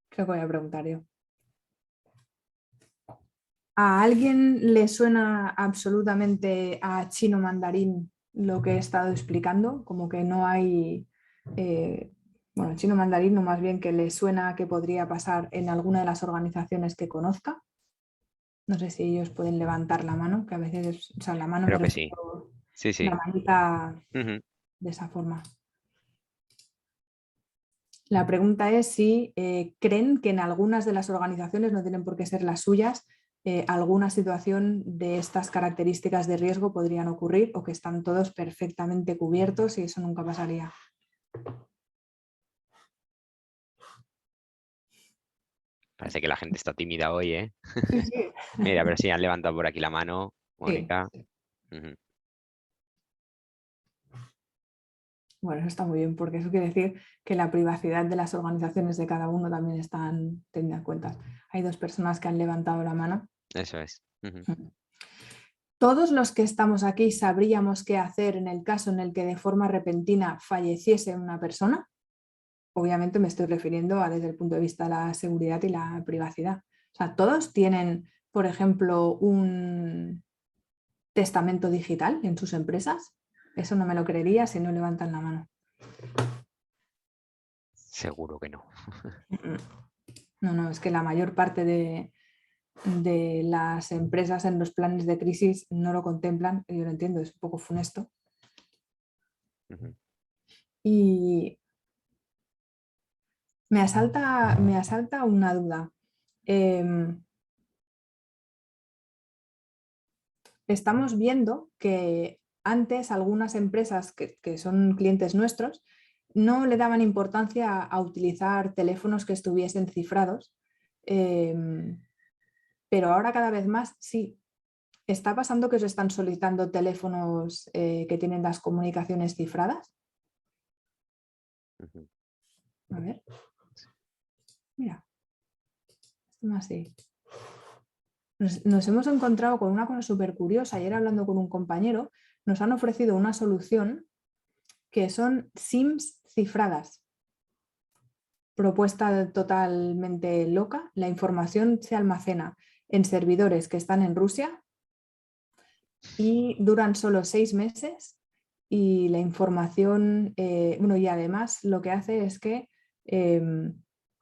Speaker 1: Creo que voy a preguntar yo. ¿A alguien le suena absolutamente a chino mandarín lo que he estado explicando? Como que no hay, bueno, chino mandarín, no, más bien que le suena que podría pasar en alguna de las organizaciones que conozca. No sé si ellos pueden levantar la mano, que a veces, o sea, la mano me
Speaker 2: Creo que sí.
Speaker 1: refiero,
Speaker 2: Sí,
Speaker 1: la
Speaker 2: sí.
Speaker 1: manita
Speaker 2: Ujú.
Speaker 1: de esa forma. La pregunta es si creen que en algunas de las organizaciones, no tienen por qué ser las suyas, alguna situación de estas características de riesgo podrían ocurrir o que están todos perfectamente cubiertos y eso nunca pasaría.
Speaker 2: Parece que la gente está tímida hoy, ¿eh?
Speaker 1: Sí, sí.
Speaker 2: Mira, a ver si han levantado por aquí la mano,
Speaker 1: Sí.
Speaker 2: Mónica. Ujú.
Speaker 1: Bueno, eso está muy bien porque eso quiere decir que la privacidad de las organizaciones de cada uno también están tenidas en cuenta. Hay 2 personas que han levantado la mano.
Speaker 2: Eso es. Ujú.
Speaker 1: Todos los que estamos aquí sabríamos qué hacer en el caso en el que de forma repentina falleciese una persona. Obviamente me estoy refiriendo a desde el punto de vista de la seguridad y la privacidad. O sea, todos tienen, por ejemplo, un testamento digital en sus empresas. Eso no me lo creería si no levantan la mano.
Speaker 2: Seguro que no.
Speaker 1: No, no, es que la mayor parte de las empresas en los planes de crisis no lo contemplan. Yo lo entiendo, es un poco funesto.
Speaker 2: Ujú.
Speaker 1: Y me asalta una duda. Estamos viendo que antes algunas empresas que son clientes nuestros no le daban importancia a utilizar teléfonos que estuviesen cifrados, pero ahora cada vez más sí. ¿Está pasando que os están solicitando teléfonos que tienen las comunicaciones cifradas?
Speaker 2: Ujú.
Speaker 1: A ver, mira, esto así. Nos hemos encontrado con una cosa súper curiosa. Ayer hablando con un compañero, nos han ofrecido una solución que son SIMs cifradas. Propuesta totalmente loca. La información se almacena en servidores que están en Rusia y duran solo 6 meses y la información, bueno, y además lo que hace es que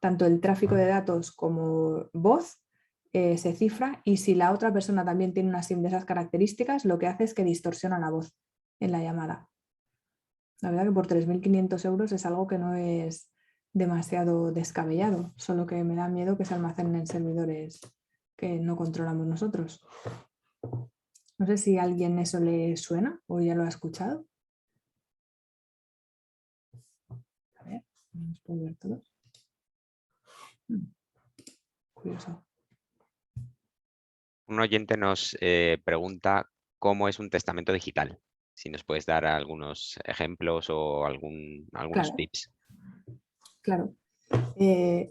Speaker 1: tanto el tráfico de datos como voz se cifra y si la otra persona también tiene una SIM de esas características, lo que hace es que distorsiona la voz en la llamada. La verdad que por 3.500 euros es algo que no es demasiado descabellado, solo que me da miedo que se almacenen en servidores que no controlamos nosotros. No sé si a alguien eso le suena o ya lo ha escuchado. A ver, ¿los puedo ver todos? Curioso.
Speaker 2: Un oyente nos pregunta cómo es un testamento digital. Si nos puedes dar algunos ejemplos o algunos
Speaker 1: Claro,
Speaker 2: tips.
Speaker 1: claro.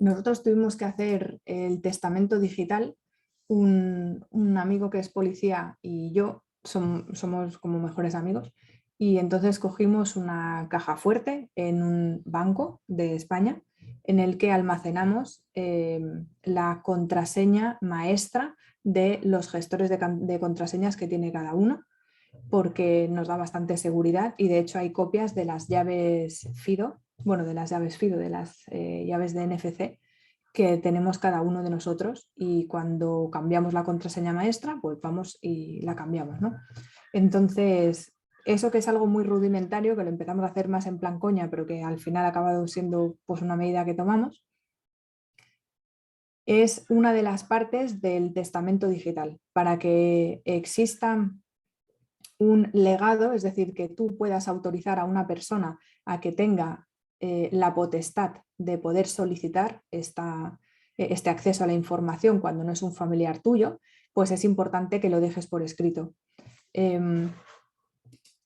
Speaker 1: Nosotros tuvimos que hacer el testamento digital. Un amigo que es policía y yo somos como mejores amigos y entonces cogimos una caja fuerte en un banco de España en el que almacenamos la contraseña maestra de los gestores de contraseñas que tiene cada uno porque nos da bastante seguridad y de hecho hay copias de las llaves FIDO, bueno, de las llaves FIDO, de las llaves de NFC que tenemos cada uno de nosotros y cuando cambiamos la contraseña maestra, pues vamos y la cambiamos, ¿no? Entonces, Eso que es algo muy rudimentario, que lo empezamos a hacer más en plan coña, pero que al final ha acabado siendo pues, una medida que tomamos, es una de las partes del testamento digital. Para que exista un legado, es decir, que tú puedas autorizar a una persona a que tenga la potestad de poder solicitar este acceso a la información cuando no es un familiar tuyo, pues es importante que lo dejes por escrito.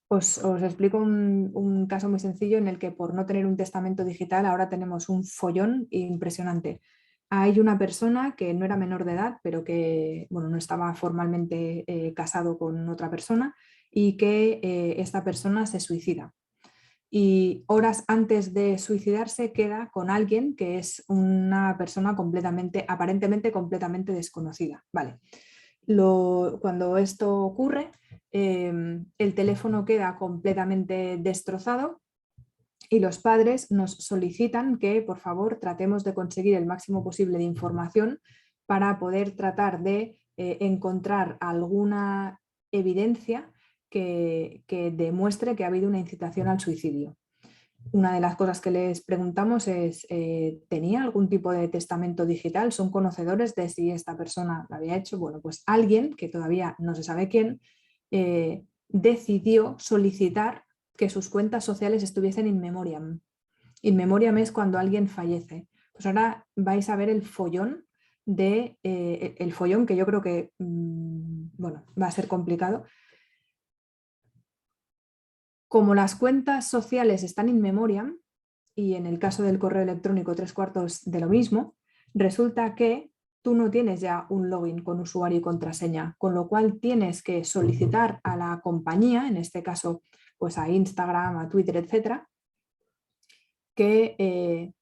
Speaker 1: Os explico un caso muy sencillo en el que por no tener un testamento digital ahora tenemos un follón impresionante. Hay una persona que no era menor de edad, pero que bueno, no estaba formalmente casado con otra persona y que esta persona se suicida. Y horas antes de suicidarse queda con alguien que es una persona aparentemente completamente desconocida. Vale. Cuando esto ocurre, el teléfono queda completamente destrozado y los padres nos solicitan que por favor tratemos de conseguir el máximo posible de información para poder tratar de encontrar alguna evidencia que demuestre que ha habido una incitación al suicidio. Una de las cosas que les preguntamos es, ¿tenía algún tipo de testamento digital? ¿Son conocedores de si esta persona lo había hecho? Bueno, pues alguien, que todavía no se sabe quién, decidió solicitar que sus cuentas sociales estuviesen in memoriam. In memoriam es cuando alguien fallece. Pues ahora vais a ver el follón el follón que yo creo que bueno, va a ser complicado. Como las cuentas sociales están in memoriam, y en el caso del correo electrónico 3/4 de lo mismo, resulta que tú no tienes ya un login con usuario y contraseña, con lo cual tienes que solicitar a la compañía, en este caso pues a Instagram, a Twitter, etcétera, que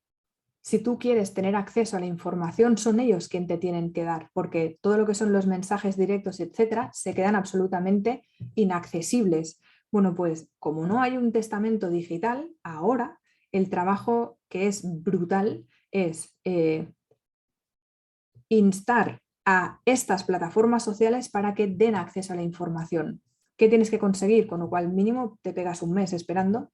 Speaker 1: si tú quieres tener acceso a la información, son ellos quien te tienen que dar, porque todo lo que son los mensajes directos, etcétera, se quedan absolutamente inaccesibles. Bueno, pues como no hay un testamento digital, ahora el trabajo que es brutal es instar a estas plataformas sociales para que den acceso a la información. ¿Qué tienes que conseguir? Con lo cual mínimo te pegas un mes esperando.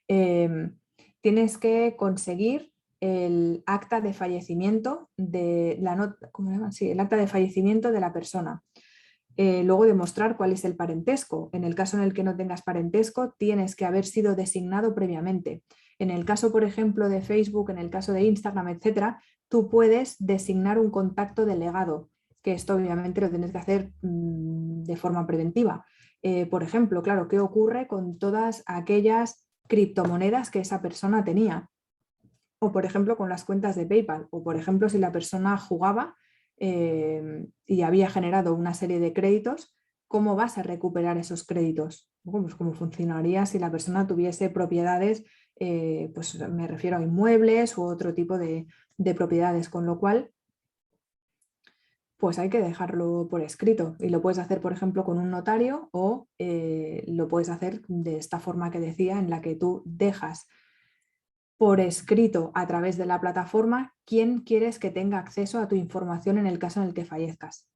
Speaker 1: Tienes que conseguir el acta de fallecimiento de la ¿cómo se llama? Sí, el acta de fallecimiento de la persona. Luego demostrar cuál es el parentesco. En el caso en el que no tengas parentesco, tienes que haber sido designado previamente. En el caso, por ejemplo, de Facebook, en el caso de Instagram, etcétera, tú puedes designar un contacto delegado, que esto obviamente lo tienes que hacer de forma preventiva. Por ejemplo, claro, ¿qué ocurre con todas aquellas criptomonedas que esa persona tenía? O por ejemplo con las cuentas de PayPal, o por ejemplo si la persona jugaba y había generado una serie de créditos, ¿cómo vas a recuperar esos créditos? Pues cómo funcionaría si la persona tuviese propiedades, pues me refiero a inmuebles u otro tipo de propiedades, con lo cual pues hay que dejarlo por escrito y lo puedes hacer, por ejemplo, con un notario o lo puedes hacer de esta forma que decía, en la que tú dejas por escrito a través de la plataforma quién quieres que tenga acceso a tu información en el caso en el que fallezcas.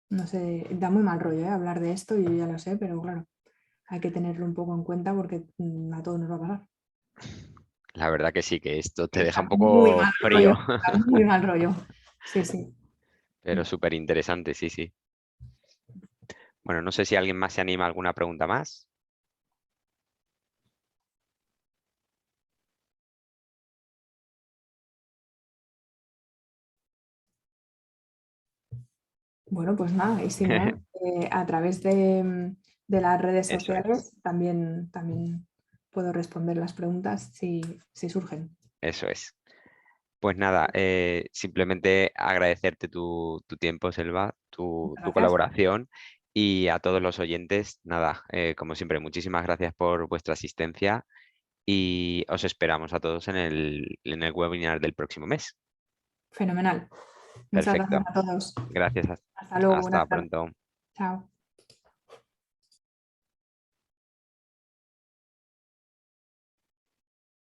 Speaker 1: No sé, da muy mal rollo hablar de esto, yo ya lo sé, pero claro, hay que tenerlo un poco en cuenta porque a todos nos va a pasar.
Speaker 2: La verdad que sí, que esto te deja
Speaker 1: Está
Speaker 2: un
Speaker 1: muy
Speaker 2: poco
Speaker 1: mal rollo,
Speaker 2: frío,
Speaker 1: está muy mal rollo. Sí, sí.
Speaker 2: pero súper interesante, sí, sí. Bueno, no sé si alguien más se anima a alguna pregunta más.
Speaker 1: Bueno, pues nada, y si no, a través de las redes
Speaker 2: Eso es,
Speaker 1: sociales también puedo responder las preguntas si surgen.
Speaker 2: eso es. Pues nada, simplemente agradecerte tu tiempo, Selva, tu
Speaker 1: Gracias.
Speaker 2: colaboración y a todos los oyentes, nada, como siempre, muchísimas gracias por vuestra asistencia y os esperamos a todos en el webinar del próximo mes.
Speaker 1: Fenomenal. Muchas gracias
Speaker 2: Perfecto.
Speaker 1: a todos.
Speaker 2: Gracias.
Speaker 1: Hasta luego,
Speaker 2: Hasta
Speaker 1: buenas tardes.
Speaker 2: pronto.
Speaker 1: Chao.